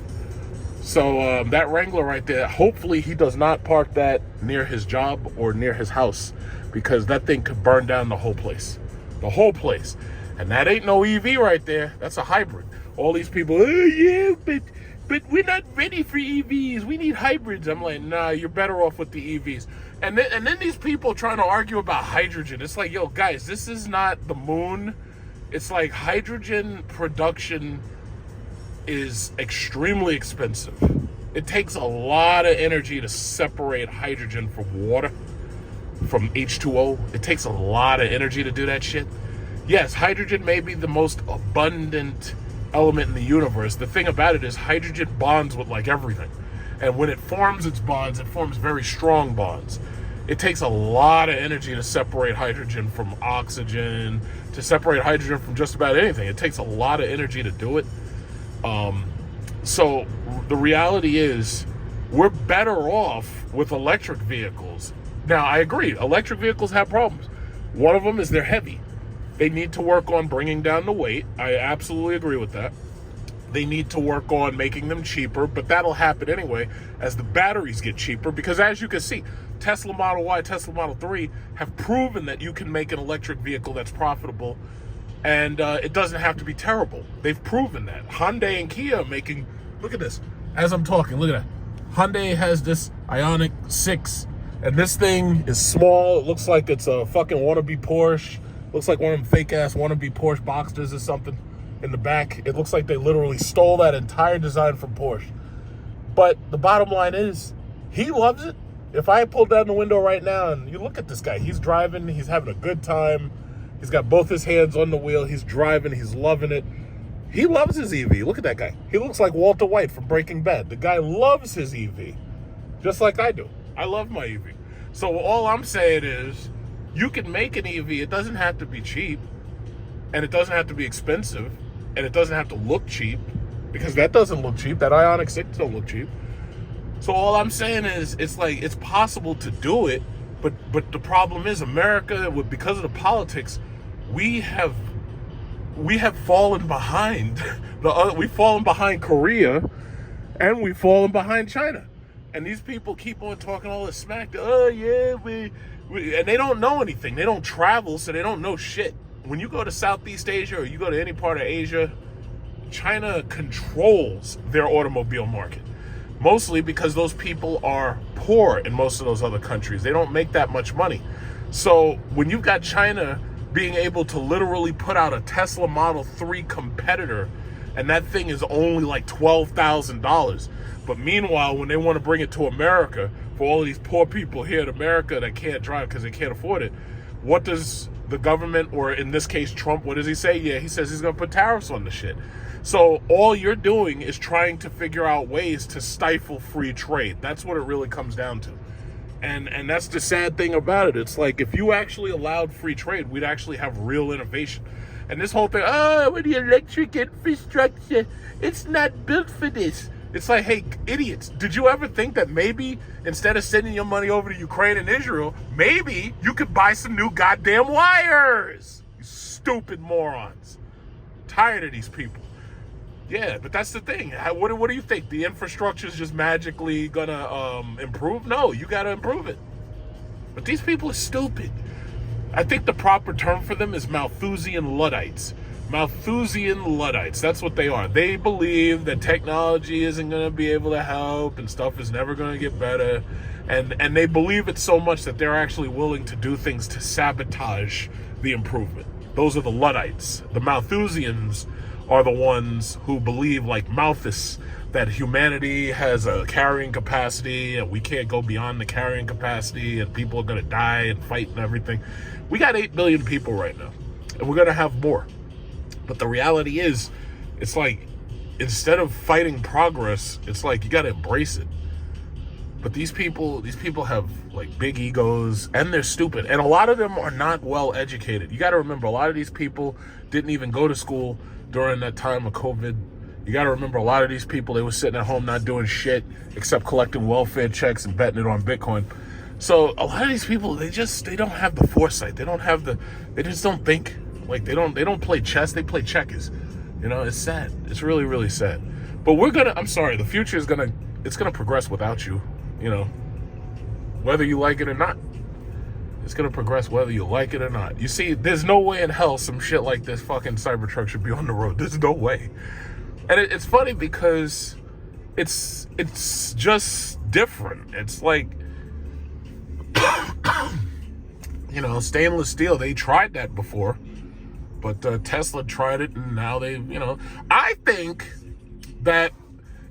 So that Wrangler right there, hopefully he does not park that near his job or near his house, because that thing could burn down the whole place. The whole place. And that ain't no EV right there. That's a hybrid. All these people, oh yeah, but we're not ready for EVs. We need hybrids. I'm like, nah, you're better off with the EVs. And then these people trying to argue about hydrogen. It's like, yo, guys, this is not the moon. It's like hydrogen production is extremely expensive. It takes a lot of energy to separate hydrogen from water, from H2O. It takes a lot of energy to do that shit. Yes, hydrogen may be the most abundant element in the universe. The thing about it is hydrogen bonds with like everything. And when it forms its bonds, it forms very strong bonds. It takes a lot of energy to separate hydrogen from oxygen, to separate hydrogen from just about anything. It takes a lot of energy to do it. So the reality is we're better off with electric vehicles. Now, I agree, electric vehicles have problems. One of them is they're heavy. They need to work on bringing down the weight. I absolutely agree with that. They need to work on making them cheaper, but that'll happen anyway as the batteries get cheaper, because as you can see, Tesla Model Y, Tesla Model 3 have proven that you can make an electric vehicle that's profitable, and it doesn't have to be terrible. They've proven that. Hyundai and Kia are making, look at this, as I'm talking, look at that. Hyundai has this Ioniq 6, and this thing is small. It looks like it's a fucking wannabe Porsche. Looks like one of them fake-ass wannabe Porsche Boxsters or something in the back. It looks like they literally stole that entire design from Porsche. But the bottom line is, he loves it. If I pulled down the window right now and you look at this guy, he's driving, he's having a good time. He's got both his hands on the wheel. He's driving, he's loving it. He loves his EV. Look at that guy. He looks like Walter White from Breaking Bad. The guy loves his EV, just like I do. I love my EV. So all I'm saying is, you can make an EV. It doesn't have to be cheap, and it doesn't have to be expensive, and it doesn't have to look cheap, because that doesn't look cheap. That Ioniq 6 don't look cheap. So all I'm saying is, it's like, it's possible to do it, but the problem is America, because of the politics, we have fallen behind. We've fallen behind Korea, and we've fallen behind China. And these people keep on talking all this smack. Oh yeah, and they don't know anything. They don't travel, so they don't know shit. When you go to Southeast Asia or you go to any part of Asia, China controls their automobile market. Mostly because those people are poor in most of those other countries. They don't make that much money. So when you've got China being able to literally put out a Tesla Model 3 competitor, and that thing is only like $12,000. But meanwhile, when they want to bring it to America, for all of these poor people here in America that can't drive because they can't afford it, what does the government, or in this case Trump, what does he say? Yeah, he says he's going to put tariffs on the shit. So all you're doing is trying to figure out ways to stifle free trade. That's what it really comes down to. And that's the sad thing about it. It's like, if you actually allowed free trade, we'd actually have real innovation. And this whole thing, with the electric infrastructure, it's not built for this. It's like, hey, idiots, did you ever think that maybe instead of sending your money over to Ukraine and Israel, maybe you could buy some new goddamn wires? You stupid morons. Tired of these people. Yeah, but that's the thing. What do you think? The infrastructure is just magically gonna improve? No, you gotta improve it. But these people are stupid. I think the proper term for them is Malthusian Luddites. Malthusian Luddites, that's what they are. They believe that technology isn't going to be able to help and stuff is never going to get better. And they believe it so much that they're actually willing to do things to sabotage the improvement. Those are the Luddites. The Malthusians are the ones who believe, like Malthus, that humanity has a carrying capacity and we can't go beyond the carrying capacity and people are going to die and fight and everything. We got 8 billion people right now, and we're going to have more. But the reality is, it's like, instead of fighting progress, it's like you got to embrace it. But these people have like big egos, and they're stupid. And a lot of them are not well educated. You got to remember, a lot of these people didn't even go to school during that time of COVID. You got to remember, a lot of these people, they were sitting at home not doing shit except collecting welfare checks and betting it on Bitcoin. So a lot of these people, they don't have the foresight. They just don't think. Like they don't play chess. They play checkers. You know, it's sad. It's really, really sad. But I'm sorry, the future is it's gonna progress without you. You know, whether you like it or not. It's gonna progress whether you like it or not. You see, there's no way in hell some shit like this fucking Cybertruck should be on the road. There's no way. And it's funny because it's just different. It's like, you know, stainless steel. They tried that before, but Tesla tried it, and now I think that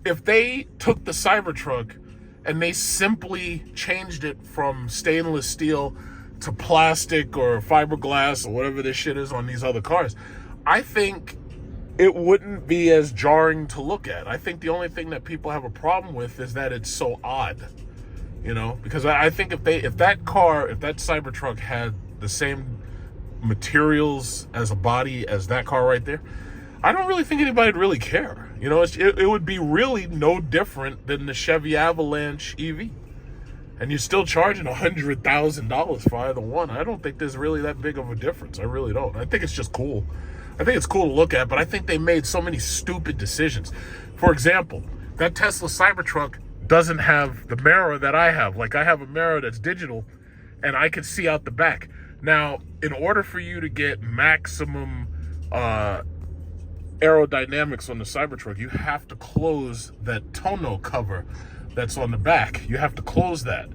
if they took the Cybertruck and they simply changed it from stainless steel to plastic or fiberglass or whatever this shit is on these other cars, I think it wouldn't be as jarring to look at. I think the only thing that people have a problem with is that it's so odd, you know, because I think if that Cybertruck had the same materials as a body as that car right there, I don't really think anybody'd really care. You know, it would be really no different than the Chevy Avalanche EV. And you're still charging $100,000 for either one. I don't think there's really that big of a difference. I really don't. I think it's just cool. I think it's cool to look at, but I think they made so many stupid decisions. For example, that Tesla Cybertruck doesn't have the mirror that I have. Like, I have a mirror that's digital, and I can see out the back. Now, in order for you to get maximum aerodynamics on the Cybertruck, you have to close that tonneau cover that's on the back. You have to close that.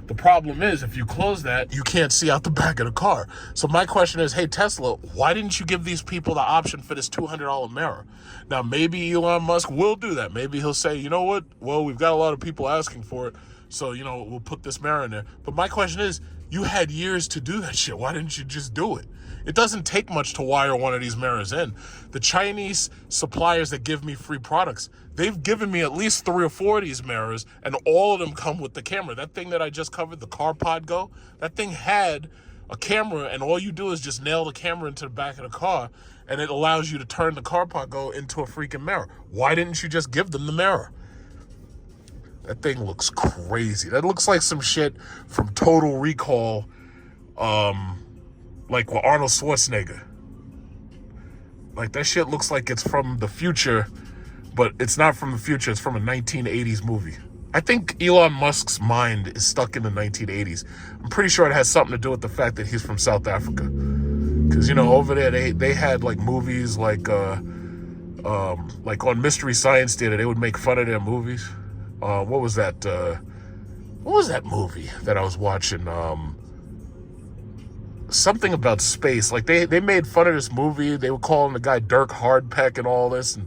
The problem is, if you close that, you can't see out the back of the car. So my question is, hey, Tesla, why didn't you give these people the option for this $200 mirror? Now, maybe Elon Musk will do that. Maybe he'll say, you know what? Well, we've got a lot of people asking for it, so, you know, we'll put this mirror in there. But my question is, you had years to do that shit. Why didn't you just do it? It doesn't take much to wire one of these mirrors in. The Chinese suppliers that give me free products, they've given me at least 3 or 4 of these mirrors, and all of them come with the camera. That thing that I just covered, the CarPod Go, that thing had a camera, and all you do is just nail the camera into the back of the car, and it allows you to turn the CarPod Go into a freaking mirror. Why didn't you just give them the mirror? That thing looks crazy. That looks like some shit from Total Recall, like with Arnold Schwarzenegger. Like, that shit looks like it's from the future, but it's not from the future. It's from a 1980s movie. I think Elon Musk's mind is stuck in the 1980s. I'm pretty sure it has something to do with the fact that he's from South Africa. Because, you know, over there, they had, like, movies like on Mystery Science Theater, they would make fun of their movies. What was that movie that I was watching? Something about space. Like, they made fun of this movie. They were calling the guy Dirk Hardpeck and all this,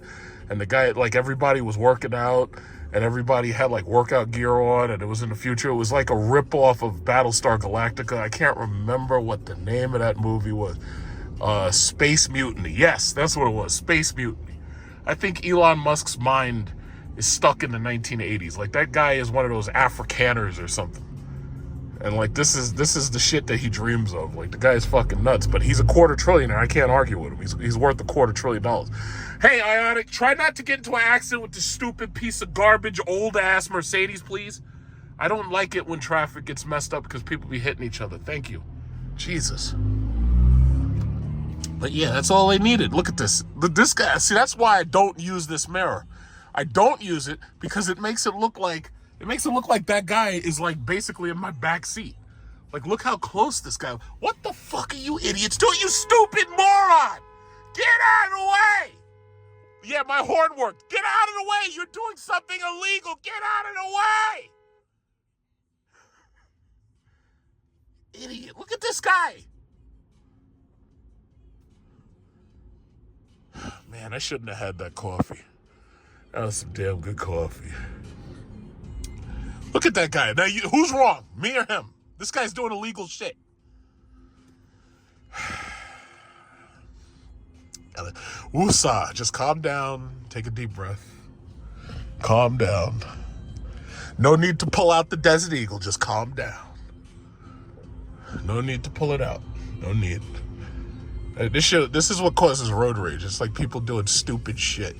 and the guy, like, everybody was working out, and everybody had, like, workout gear on, and it was in the future. It was like a ripoff of Battlestar Galactica. I can't remember what the name of that movie was. Space Mutiny. Yes, that's what it was. Space Mutiny. I think Elon Musk's mind is stuck in the 1980s. Like, that guy is one of those Afrikaners or something. And, like, this is the shit that he dreams of. Like, the guy is fucking nuts, but he's a quarter trillionaire. I can't argue with him. He's worth $250 billion. Hey, Ionic, try not to get into an accident with this stupid piece of garbage, old-ass Mercedes, please. I don't like it when traffic gets messed up because people be hitting each other. Thank you. Jesus. But, yeah, that's all they needed. Look at this. This guy, see, that's why I don't use this mirror. I don't use it because it makes it look like that guy is, like, basically in my back seat. Like, look how close this guy. What the fuck are you idiots doing, you stupid moron? Get out of the way. Yeah, my horn worked. Get out of the way. You're doing something illegal. Get out of the way. Idiot. Look at this guy. Man, I shouldn't have had that coffee. That was some damn good coffee. Look at that guy. Now, who's wrong? Me or him? This guy's doing illegal shit. Woosah. Just calm down. Take a deep breath. Calm down. No need to pull out the Desert Eagle. Just calm down. No need to pull it out. No need. This is what causes road rage. It's like people doing stupid shit.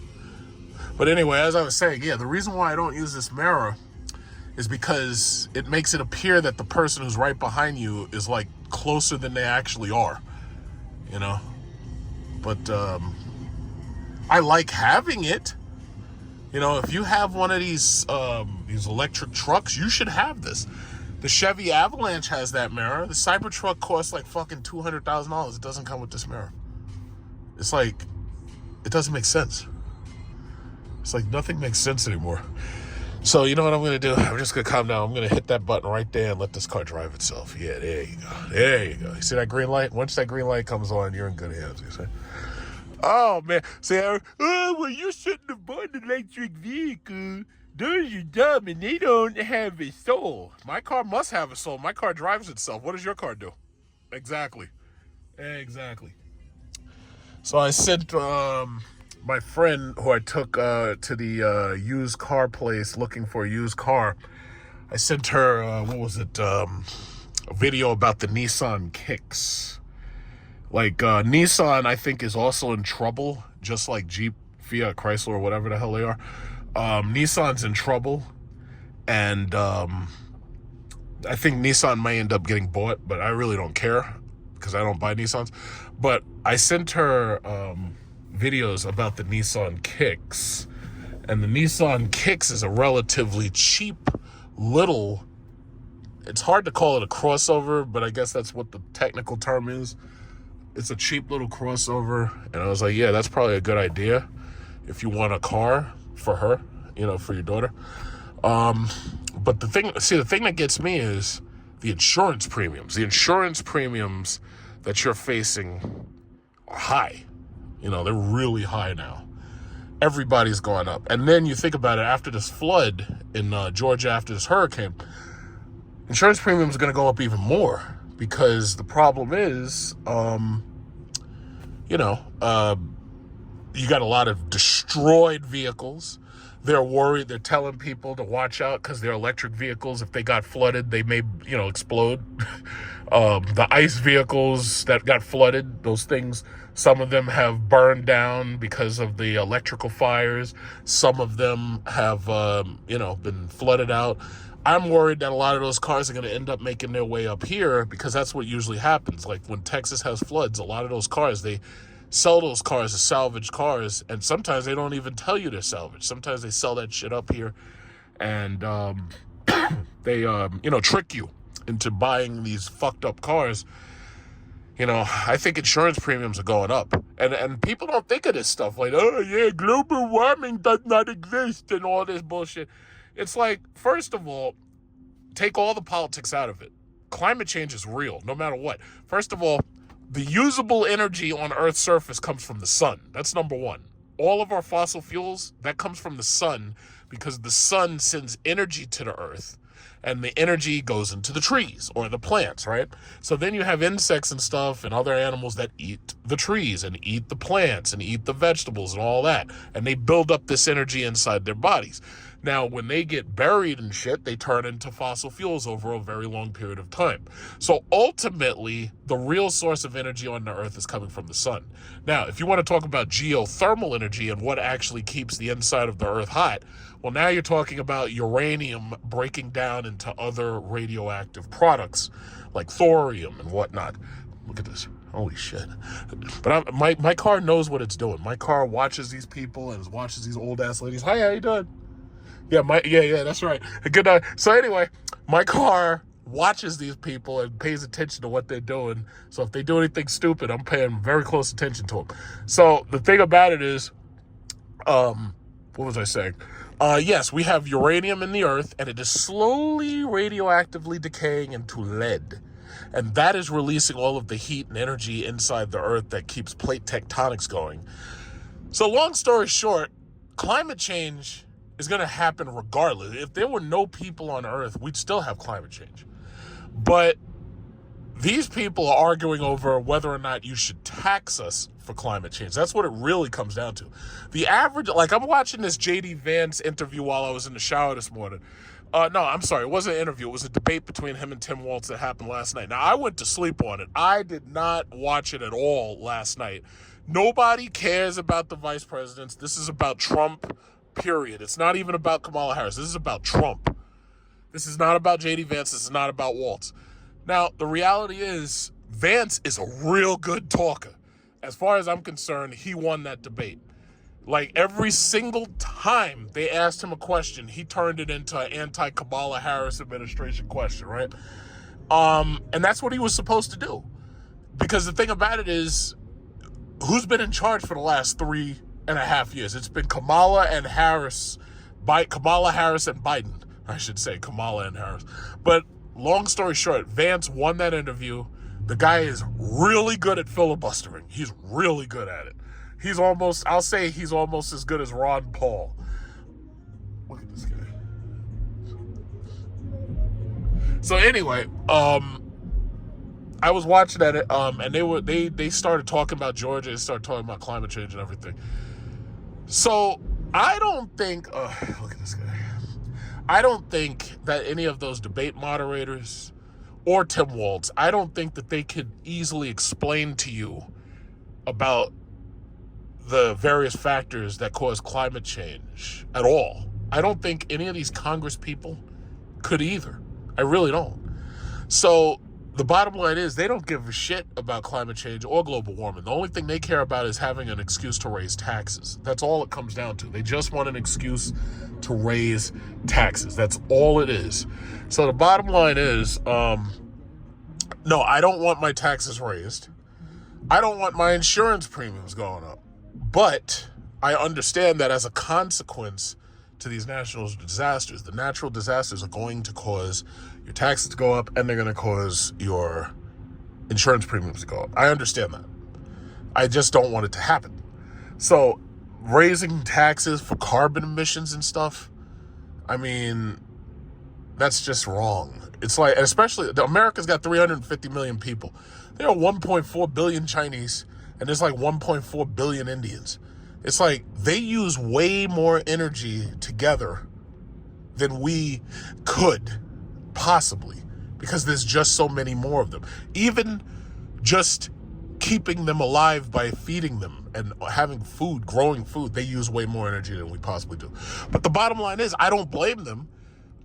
But anyway, as I was saying, yeah, the reason why I don't use this mirror is because it makes it appear that the person who's right behind you is like closer than they actually are, you know? But I like having it. You know, if you have one of these electric trucks, you should have this. The Chevy Avalanche has that mirror. The Cybertruck costs like fucking $200,000. It doesn't come with this mirror. It's like, it doesn't make sense. It's like nothing makes sense anymore. So you know what I'm going to do? I'm just going to calm down. I'm going to hit that button right there and let this car drive itself. Yeah, there you go. There you go. You see that green light? Once that green light comes on, you're in good hands, you see? Oh, man. See, well, you shouldn't have bought an electric vehicle. Those are dumb and they don't have a soul. My car must have a soul. My car drives itself. What does your car do? Exactly. So I sent my friend who I took to the used car place looking for a used car. I sent her, a video about the Nissan Kicks. Like, Nissan, I think, is also in trouble, just like Jeep, Fiat, Chrysler, or whatever the hell they are. Nissan's in trouble, and I think Nissan may end up getting bought, but I really don't care because I don't buy Nissans. But I sent her videos about the Nissan Kicks, and the Nissan Kicks is a relatively cheap little, it's hard to call it a crossover, but I guess that's what the technical term is. It's a cheap little crossover, and I was like, yeah, that's probably a good idea if you want a car for her, you know, for your daughter. But the thing that gets me is the insurance premiums. The insurance premiums that you're facing are high. You know, they're really high now. Everybody's going up. And then you think about it, after this flood in Georgia, after this hurricane, insurance premiums are going to go up even more because the problem is, you got a lot of destroyed vehicles. They're worried. They're telling people to watch out because their electric vehicles, if they got flooded, they may, explode. The ICE vehicles that got flooded, those things, some of them have burned down because of the electrical fires. Some of them have, been flooded out. I'm worried that a lot of those cars are going to end up making their way up here because that's what usually happens. Like when Texas has floods, a lot of those cars, they sell those cars as salvage cars, and sometimes they don't even tell you they're salvage. Sometimes they sell that shit up here, and they trick you into buying these fucked up cars. I think insurance premiums are going up, and people don't think of this stuff like, oh yeah, global warming does not exist and all this bullshit. It's like, first of all, take all the politics out of it. Climate change is real, no matter what. First of all, the usable energy on Earth's surface comes from the sun. That's number one. All of our fossil fuels, that comes from the sun because the sun sends energy to the Earth, and the energy goes into the trees or the plants, right? So then you have insects and stuff and other animals that eat the trees and eat the plants and eat the vegetables and all that. And they build up this energy inside their bodies. Now, when they get buried and shit, they turn into fossil fuels over a very long period of time. So ultimately, the real source of energy on the Earth is coming from the sun. Now, if you want to talk about geothermal energy and what actually keeps the inside of the Earth hot, well, now you're talking about uranium breaking down into other radioactive products like thorium and whatnot. Look at this. Holy shit. But my car knows what it's doing. My car watches these people and watches these old-ass ladies. Hi, how you doing? Yeah, that's right. Good night. So anyway, my car watches these people and pays attention to what they're doing. So if they do anything stupid, I'm paying very close attention to them. So the thing about it is, what was I saying? Yes, we have uranium in the Earth, and it is slowly radioactively decaying into lead. And that is releasing all of the heat and energy inside the Earth that keeps plate tectonics going. So long story short, climate change is going to happen regardless. If there were no people on Earth, we'd still have climate change. But these people are arguing over whether or not you should tax us for climate change. That's what it really comes down to. The average, like I'm watching this J.D. Vance interview while I was in the shower this morning. No, I'm sorry. It wasn't an interview. It was a debate between him and Tim Walz that happened last night. Now, I went to sleep on it. I did not watch it at all last night. Nobody cares about the vice presidents. This is about Trump, period. It's not even about Kamala Harris. This is about Trump. This is not about J.D. Vance. This is not about Walz. Now, the reality is Vance is a real good talker. As far as I'm concerned, he won that debate. Like, every single time they asked him a question, he turned it into an anti-Kamala Harris administration question, right? And that's what he was supposed to do. Because the thing about it is, who's been in charge for the last 3.5 years? It's been Kamala Harris and Biden. I should say Kamala and Harris. But long story short, Vance won that interview. The guy is really good at filibustering. He's really good at it. I'll say he's almost as good as Ron Paul. Look at this guy. So anyway, I was watching that, and they started talking about Georgia, they started talking about climate change and everything. So I don't think, look at this guy. I don't think that any of those debate moderators or Tim Walz, I don't think that they could easily explain to you about the various factors that cause climate change at all. I don't think any of these Congress people could either. I really don't. So the bottom line is they don't give a shit about climate change or global warming. The only thing they care about is having an excuse to raise taxes. That's all it comes down to. They just want an excuse to raise taxes. That's all it is. So the bottom line is, no, I don't want my taxes raised. I don't want my insurance premiums going up. But I understand that as a consequence to these natural disasters, the natural disasters are going to cause your taxes to go up, and they're going to cause your insurance premiums to go up. I understand that. I just don't want it to happen. So raising taxes for carbon emissions and stuff, I mean, that's just wrong. It's like, especially, America's got 350 million people. There are 1.4 billion Chinese, and there's like 1.4 billion Indians. It's like they use way more energy together than we could possibly, because there's just so many more of them. Even just keeping them alive by feeding them and having food, growing food, they use way more energy than we possibly do. But the bottom line is, I don't blame them,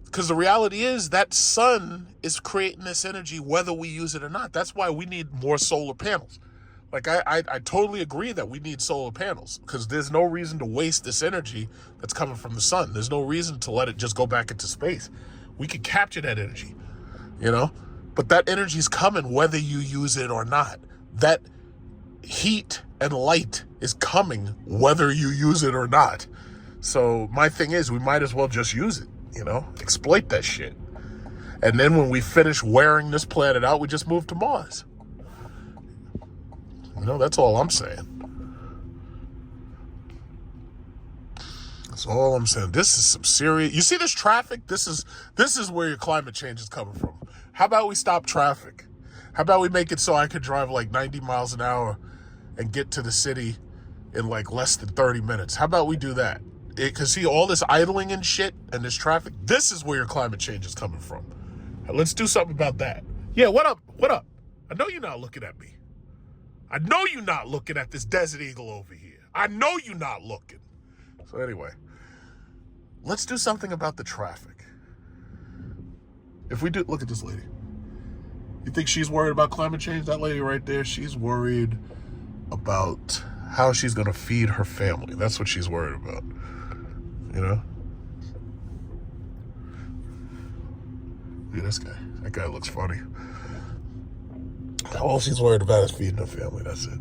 because the reality is that sun is creating this energy whether we use it or not. That's why we need more solar panels. Like, I totally agree that we need solar panels, because there's no reason to waste this energy that's coming from the sun. There's no reason to let it just go back into space. We could capture that energy, you know? But that energy is coming whether you use it or not. That heat and light is coming whether you use it or not. So my thing is, we might as well just use it, you know? Exploit that shit. And then when we finish wearing this planet out, we just move to Mars. You know, that's all I'm saying. That's all I'm saying. This is some serious. You see this traffic? This is where your climate change is coming from. How about we stop traffic? How about we make it so I could drive like 90 miles an hour and get to the city in like less than 30 minutes? How about we do that? Because see, all this idling and shit and this traffic, this is where your climate change is coming from. Let's do something about that. Yeah, what up? What up? I know you're not looking at me. I know you're not looking at this Desert Eagle over here. I know you're not looking. So anyway, let's do something about the traffic. If we do, look at this lady. You think she's worried about climate change? That lady right there, she's worried about how she's going to feed her family. That's what she's worried about, you know? Look at this guy. That guy looks funny. All she's worried about is feeding her family. That's it.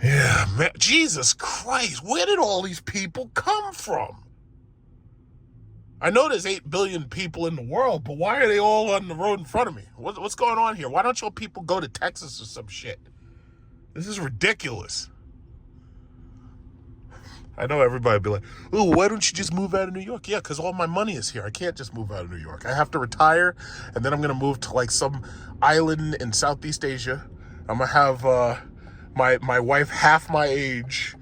Yeah, man. Jesus Christ. Where did all these people come from? I know there's 8 billion people in the world, but why are they all on the road in front of me? What's going on here? Why don't y'all people go to Texas or some shit? This is ridiculous. I know everybody would be like, oh, why don't you just move out of New York? Yeah, because all my money is here. I can't just move out of New York. I have to retire, and then I'm going to move to like some island in Southeast Asia. I'm going to have my wife half my age,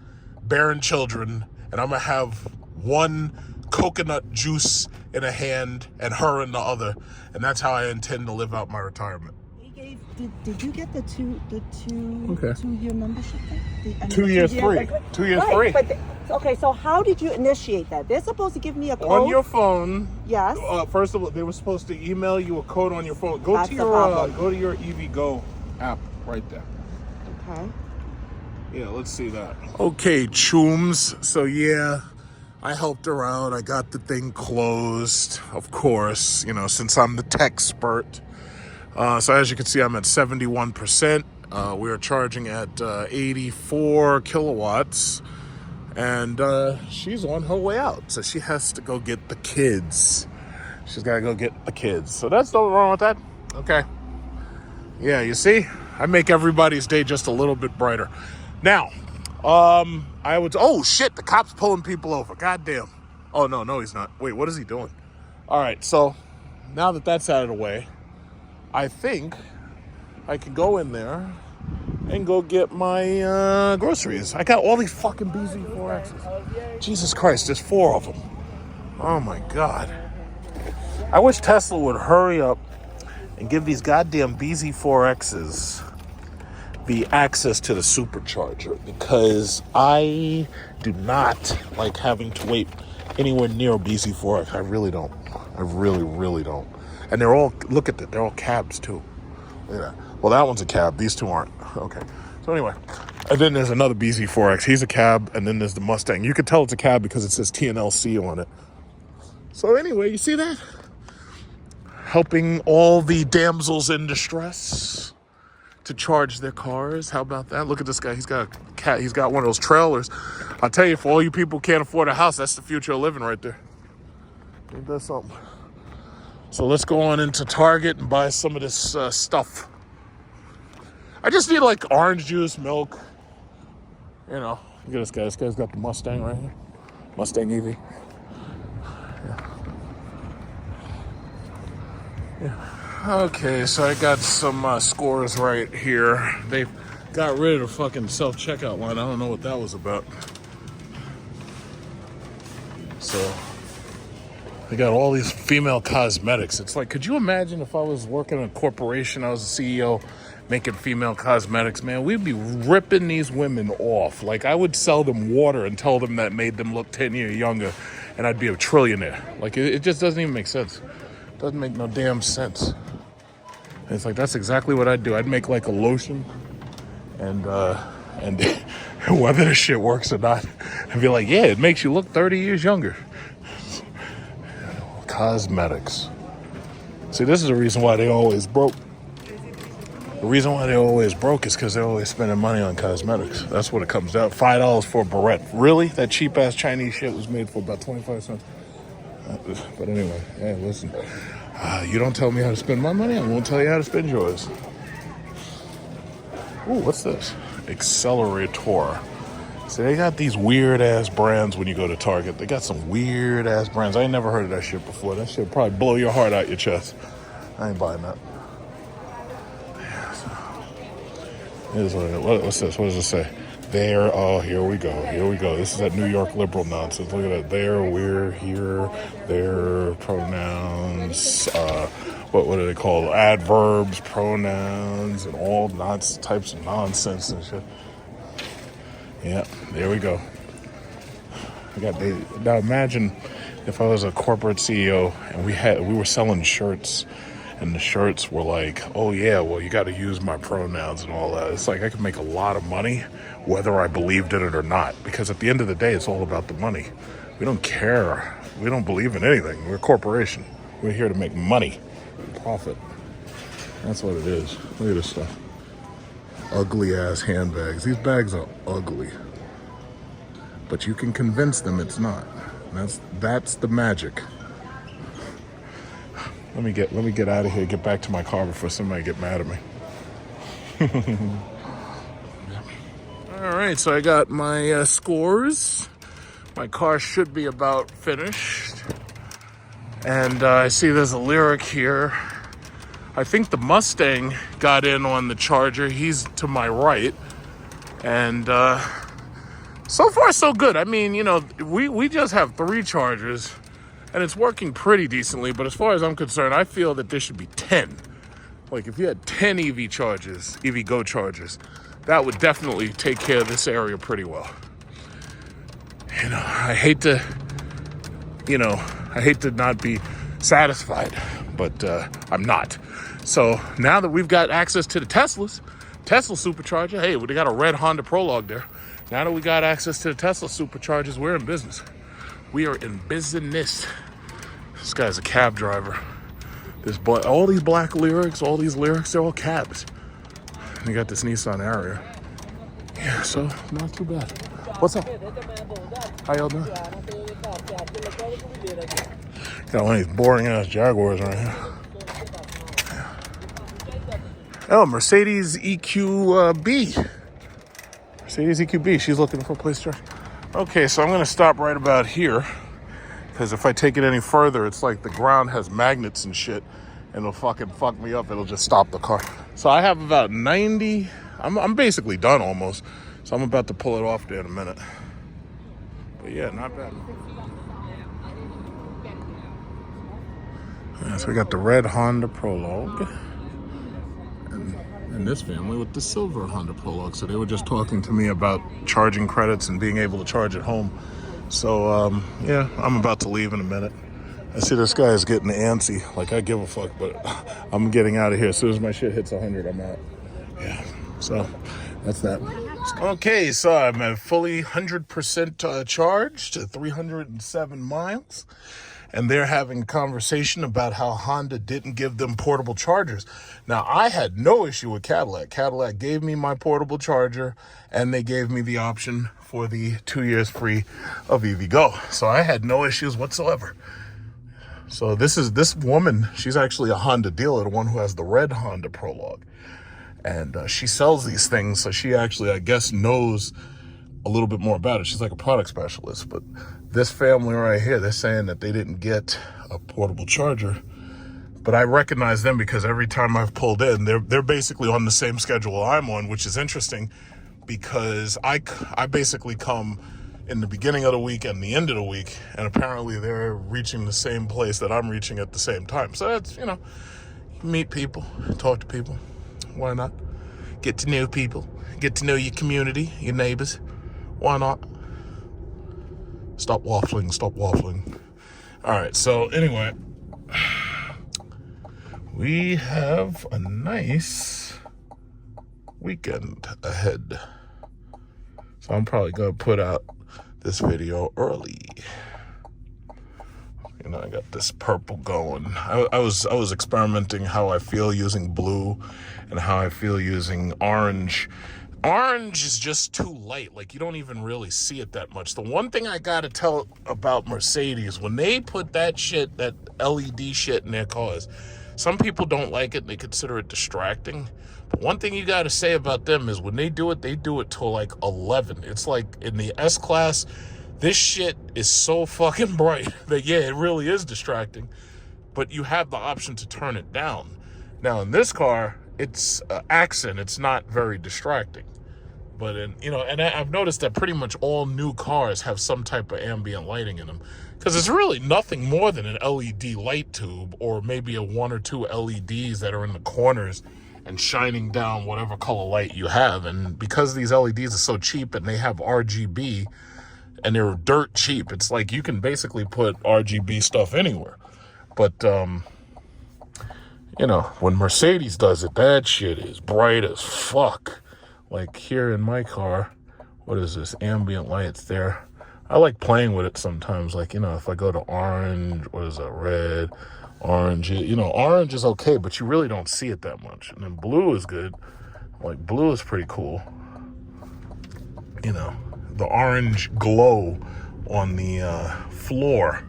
bearing children, and I'm gonna have one coconut juice in a hand and her in the other, and that's how I intend to live out my retirement. Did you get the two Okay. 2-year membership thing? 2 years free. 2 years free. But okay, so how did you initiate that? They're supposed to give me a code On your phone. Yes. First of all, they were supposed to email you a code on your phone. That's the problem. Go to your EVgo app right there. Okay. Yeah, let's see that. Okay, chooms. So yeah, I helped her out. I got the thing closed, of course, since I'm the tech expert. So as you can see, I'm at 71%. We are charging at 84 kilowatts. And she's on her way out. So she has to go get the kids. She's got to go get the kids. So that's nothing wrong with that. Okay. Yeah, you see? I make everybody's day just a little bit brighter. Now, oh shit, the cop's pulling people over. Goddamn. Oh, no, he's not. Wait, what is he doing? All right, so now that that's out of the way, I think I can go in there and go get my groceries. I got all these fucking BZ4Xs. Jesus Christ, there's 4 of them. Oh my God. I wish Tesla would hurry up and give these goddamn BZ4Xs the access to the supercharger, because I do not like having to wait anywhere near a BZ4X. I really don't. I really, really don't. And they're all, look at that, they're all cabs too. Look at that. Well, that one's a cab. These two aren't. Okay. So anyway, and then there's another BZ4X. He's a cab, and then there's the Mustang. You can tell it's a cab because it says TNLC on it. So anyway, you see that? Helping all the damsels in distress to charge their cars. How about that? Look at this guy. He's got a cat. He's got one of those trailers. I'll tell you, for all you people who can't afford a house, that's the future of living right there. Ain't that something? So let's go on into Target and buy some of this stuff. I just need like orange juice, milk. Look at this guy. This guy's got the Mustang right here. Mustang EV. Yeah. Okay, so I got some scores right here. They got rid of the fucking self-checkout line. I don't know what that was about. So they got all these female cosmetics. It's like, could you imagine if I was working in a corporation, I was a CEO, making female cosmetics, man, we'd be ripping these women off. Like, I would sell them water and tell them that made them look 10 years younger, and I'd be a trillionaire. Like, it just doesn't even make sense. It doesn't make no damn sense. And it's like, that's exactly what I'd do. I'd make like a lotion, and whether the shit works or not, I'd be like, yeah, it makes you look 30 years younger. Cosmetics. See, this is the reason why they always broke. The reason why they always broke is because they're always spending money on cosmetics. That's what it comes down. $5 for a barrette. Really? That cheap ass Chinese shit was made for about 25 cents. But anyway, hey, listen. You don't tell me how to spend my money, I won't tell you how to spend yours. Ooh, what's this? Accelerator. See, they got these weird ass brands when you go to Target. They got some weird ass brands. I ain't never heard of that shit before. That shit probably blow your heart out your chest. I ain't buying that. What's this? What does it say? There. Oh, here we go. Here we go. This is that New York liberal nonsense. Look at that. There, we're, here, there, pronouns. What do they call it? Adverbs, pronouns, and all types of nonsense and shit. Yeah, there we go. Now imagine if I was a corporate CEO and we were selling shirts, and the shirts were like, oh yeah, well, you got to use my pronouns and all that. It's like I could make a lot of money whether I believed in it or not, because at the end of the day, it's all about the money. We don't care. We don't believe in anything. We're a corporation. We're here to make money, profit. That's what it is. Look at this stuff. Ugly ass handbags. These bags are ugly, but you can convince them it's not. That's the magic. Let me get out of here, get back to my car before somebody get mad at me. All right, so I got my scores. My car should be about finished. And I see there's a lyric here. I think the Mustang got in on the charger. He's to my right. And So far, so good. I mean, you know, we just have 3 chargers, and it's working pretty decently. But as far as I'm concerned, I feel that there should be 10. Like, if you had 10 EV chargers, EV Go chargers, that would definitely take care of this area pretty well. You know, I hate to not be satisfied, but I'm not. So now that we've got access to the Tesla supercharger, hey, they got a red Honda Prologue there. Now that we got access to the Tesla superchargers, we're in business. We are in business. This guy's a cab driver. All these black lyrics, they're all cabs. And you got this Nissan Ariya. Yeah, so not too bad. What's up? How y'all doing? Got one of these boring ass Jaguars right here. Oh, Mercedes EQB. Mercedes EQB. She's looking for a place to drive. Okay, so I'm going to stop right about here. Because if I take it any further, it's like the ground has magnets and shit. And it'll fucking fuck me up. It'll just stop the car. So I have about 90. I'm basically done almost. So I'm about to pull it off there in a minute. But yeah, not bad. Yeah, so we got the red Honda Prologue. And this family with the silver Honda Prologue. So they were just talking to me about charging credits and being able to charge at home. So, yeah, I'm about to leave in a minute. I see this guy is getting antsy. Like, I give a fuck, but I'm getting out of here. As soon as my shit hits 100, I'm out. Yeah, so that's that. Okay, so I'm at fully 100% charged, 307 miles. And they're having a conversation about how Honda didn't give them portable chargers. Now, I had no issue with Cadillac. Cadillac gave me my portable charger, and they gave me the option for the 2 years free of EVgo. So I had no issues whatsoever. So this woman, she's actually a Honda dealer, the one who has the red Honda Prologue. And she sells these things, so she actually, I guess, knows a little bit more about it. She's like a product specialist. But this family right here, they're saying that they didn't get a portable charger. But I recognize them because every time I've pulled in, they're basically on the same schedule I'm on, which is interesting because I basically come in the beginning of the week and the end of the week, and apparently they're reaching the same place that I'm reaching at the same time. So that's, you meet people, talk to people. Why not? Get to know people. Get to know your community, your neighbors. Why not? Stop waffling. All right, so anyway, we have a nice weekend ahead. So I'm probably going to put out this video early. I got this purple going. I was experimenting how I feel using blue and how I feel using orange. Orange is just too light. Like, you don't even really see it that much. The one thing I gotta tell about Mercedes, when they put that LED shit in their cars, some people don't like it and they consider it distracting. But one thing you gotta say about them is when they do it till like 11. It's like in the S-Class, this shit is so fucking bright that, yeah, it really is distracting. But you have the option to turn it down. Now, in this car, it's accent. It's not very distracting. But, and I've noticed that pretty much all new cars have some type of ambient lighting in them. Because it's really nothing more than an LED light tube or maybe a 1 or 2 LEDs that are in the corners and shining down whatever color light you have. And because these LEDs are so cheap and they have RGB, and they're dirt cheap, it's like you can basically put RGB stuff anywhere. But, when Mercedes does it, that shit is bright as fuck. Like here in my car, what is this? Ambient lights there. I like playing with it sometimes. Like, if I go to orange, what is that? Red, orange. Orange is okay, but you really don't see it that much. And then blue is good. Like, blue is pretty cool. The orange glow on the floor.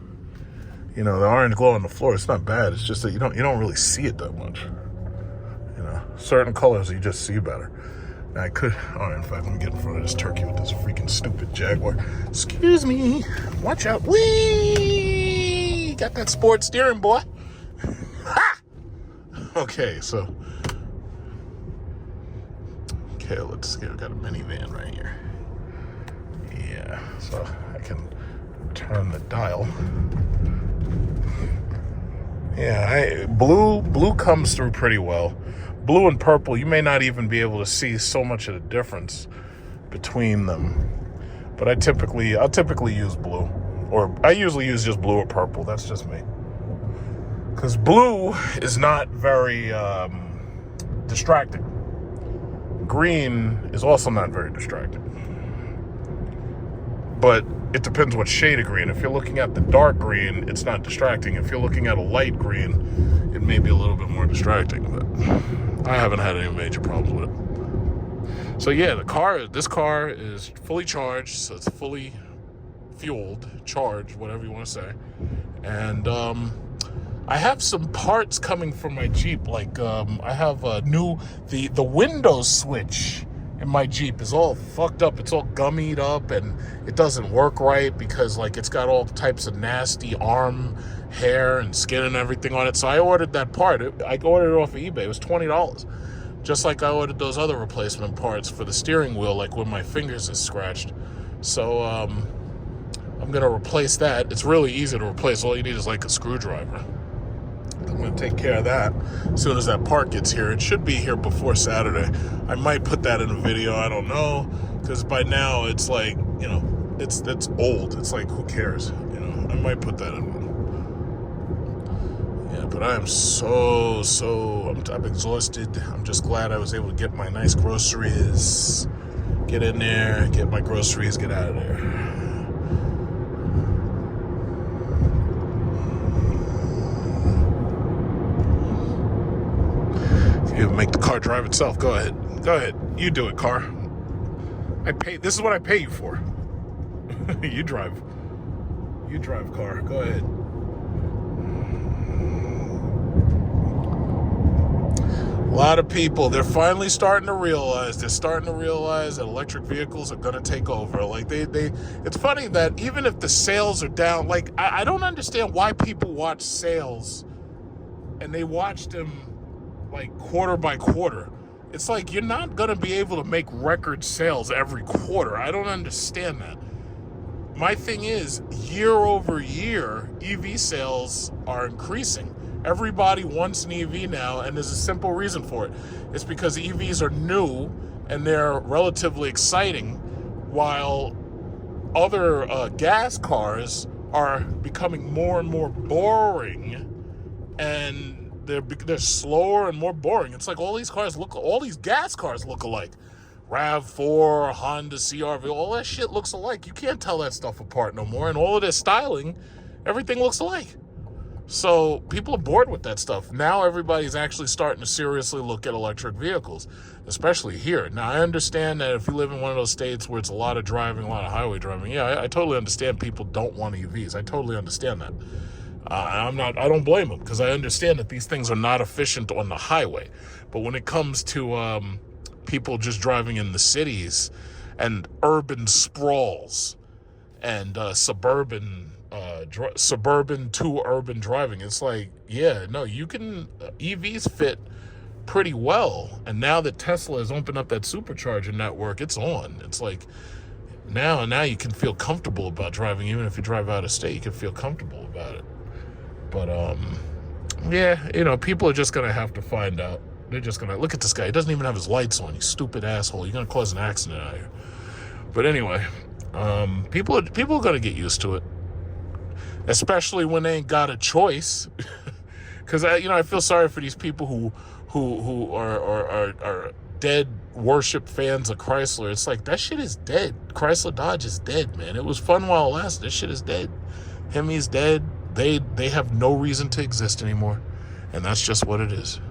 The orange glow on the floor, it's not bad. It's just that you don't really see it that much. Certain colors you just see better. Now in fact, let me get in front of this turkey with this freaking stupid Jaguar. Excuse me. Watch out. Whee! Got that sports steering, boy. Ha! Okay, so. Okay, let's see. I got a minivan right here. Yeah, so I can turn the dial. Yeah, blue comes through pretty well. Blue and purple, you may not even be able to see so much of the difference between them. But I'll typically use blue. Or I usually use just blue or purple. That's just me. Because blue is not very distracting. Green is also not very distracting. But it depends what shade of green. If you're looking at the dark green, it's not distracting. If you're looking at a light green, it may be a little bit more distracting. But I haven't had any major problems with it. So yeah, this car is fully charged, so it's fully fueled, charged, whatever you want to say. And I have some parts coming from my Jeep. Like I have a the window switch in my Jeep is all fucked up. It's all gummied up and it doesn't work right because like it's got all types of nasty arm hair and skin and everything on it. So I ordered that part. I ordered it off of eBay. It was $20. Just like I ordered those other replacement parts for the steering wheel, like when my fingers is scratched. So I'm gonna replace that. It's really easy to replace. All you need is like a screwdriver. I'm going to take care of that as soon as that part gets here. It should be here before Saturday. I might put that in a video. I don't know. Because by now it's like, you know, it's old. It's like, who cares? You know, I might put that in. Yeah, but I am I'm exhausted. I'm just glad I was able to get my nice groceries. Get in there, get my groceries, get out of there. You make the car drive itself. Go ahead. You do it, car. This is what I pay you for. You drive, car. Go ahead. A lot of people, they're finally starting to realize that electric vehicles are going to take over. Like it's funny that even if the sales are down, like I don't understand why people watch sales and they watch them like quarter by quarter. It's like you're not going to be able to make record sales every quarter. I don't understand that. My thing is, year over year, EV sales are increasing. Everybody wants an EV now, and there's a simple reason for it. It's because EVs are new and they're relatively exciting, while other gas cars are becoming more and more boring, and they're slower and more boring. It's like all these gas cars look alike. RAV4, Honda CR-V, all that shit looks alike. You can't tell that stuff apart no more. And all of their styling, everything looks alike. So people are bored with that stuff. Now everybody's actually starting to seriously look at electric vehicles, especially here. Now I understand that if you live in one of those states where it's a lot of driving, a lot of highway driving, yeah, I totally understand people don't want EVs. I totally understand that. I don't blame them, because I understand that these things are not efficient on the highway. But when it comes to people just driving in the cities and urban sprawls and suburban to urban driving, it's like, yeah, no, EVs fit pretty well. And now that Tesla has opened up that supercharger network, it's on. It's like now you can feel comfortable about driving. Even if you drive out of state, you can feel comfortable about it. But yeah, you know, people are just gonna have to find out. They're just gonna look at this guy. He doesn't even have his lights on. You stupid asshole. You're gonna cause an accident out here. But anyway, people are gonna get used to it, especially when they ain't got a choice. Because I feel sorry for these people who are dead worship fans of Chrysler. It's like, that shit is dead. Chrysler Dodge is dead, man. It was fun while it lasted. This shit is dead. Hemi's dead. They have no reason to exist anymore, and that's just what it is.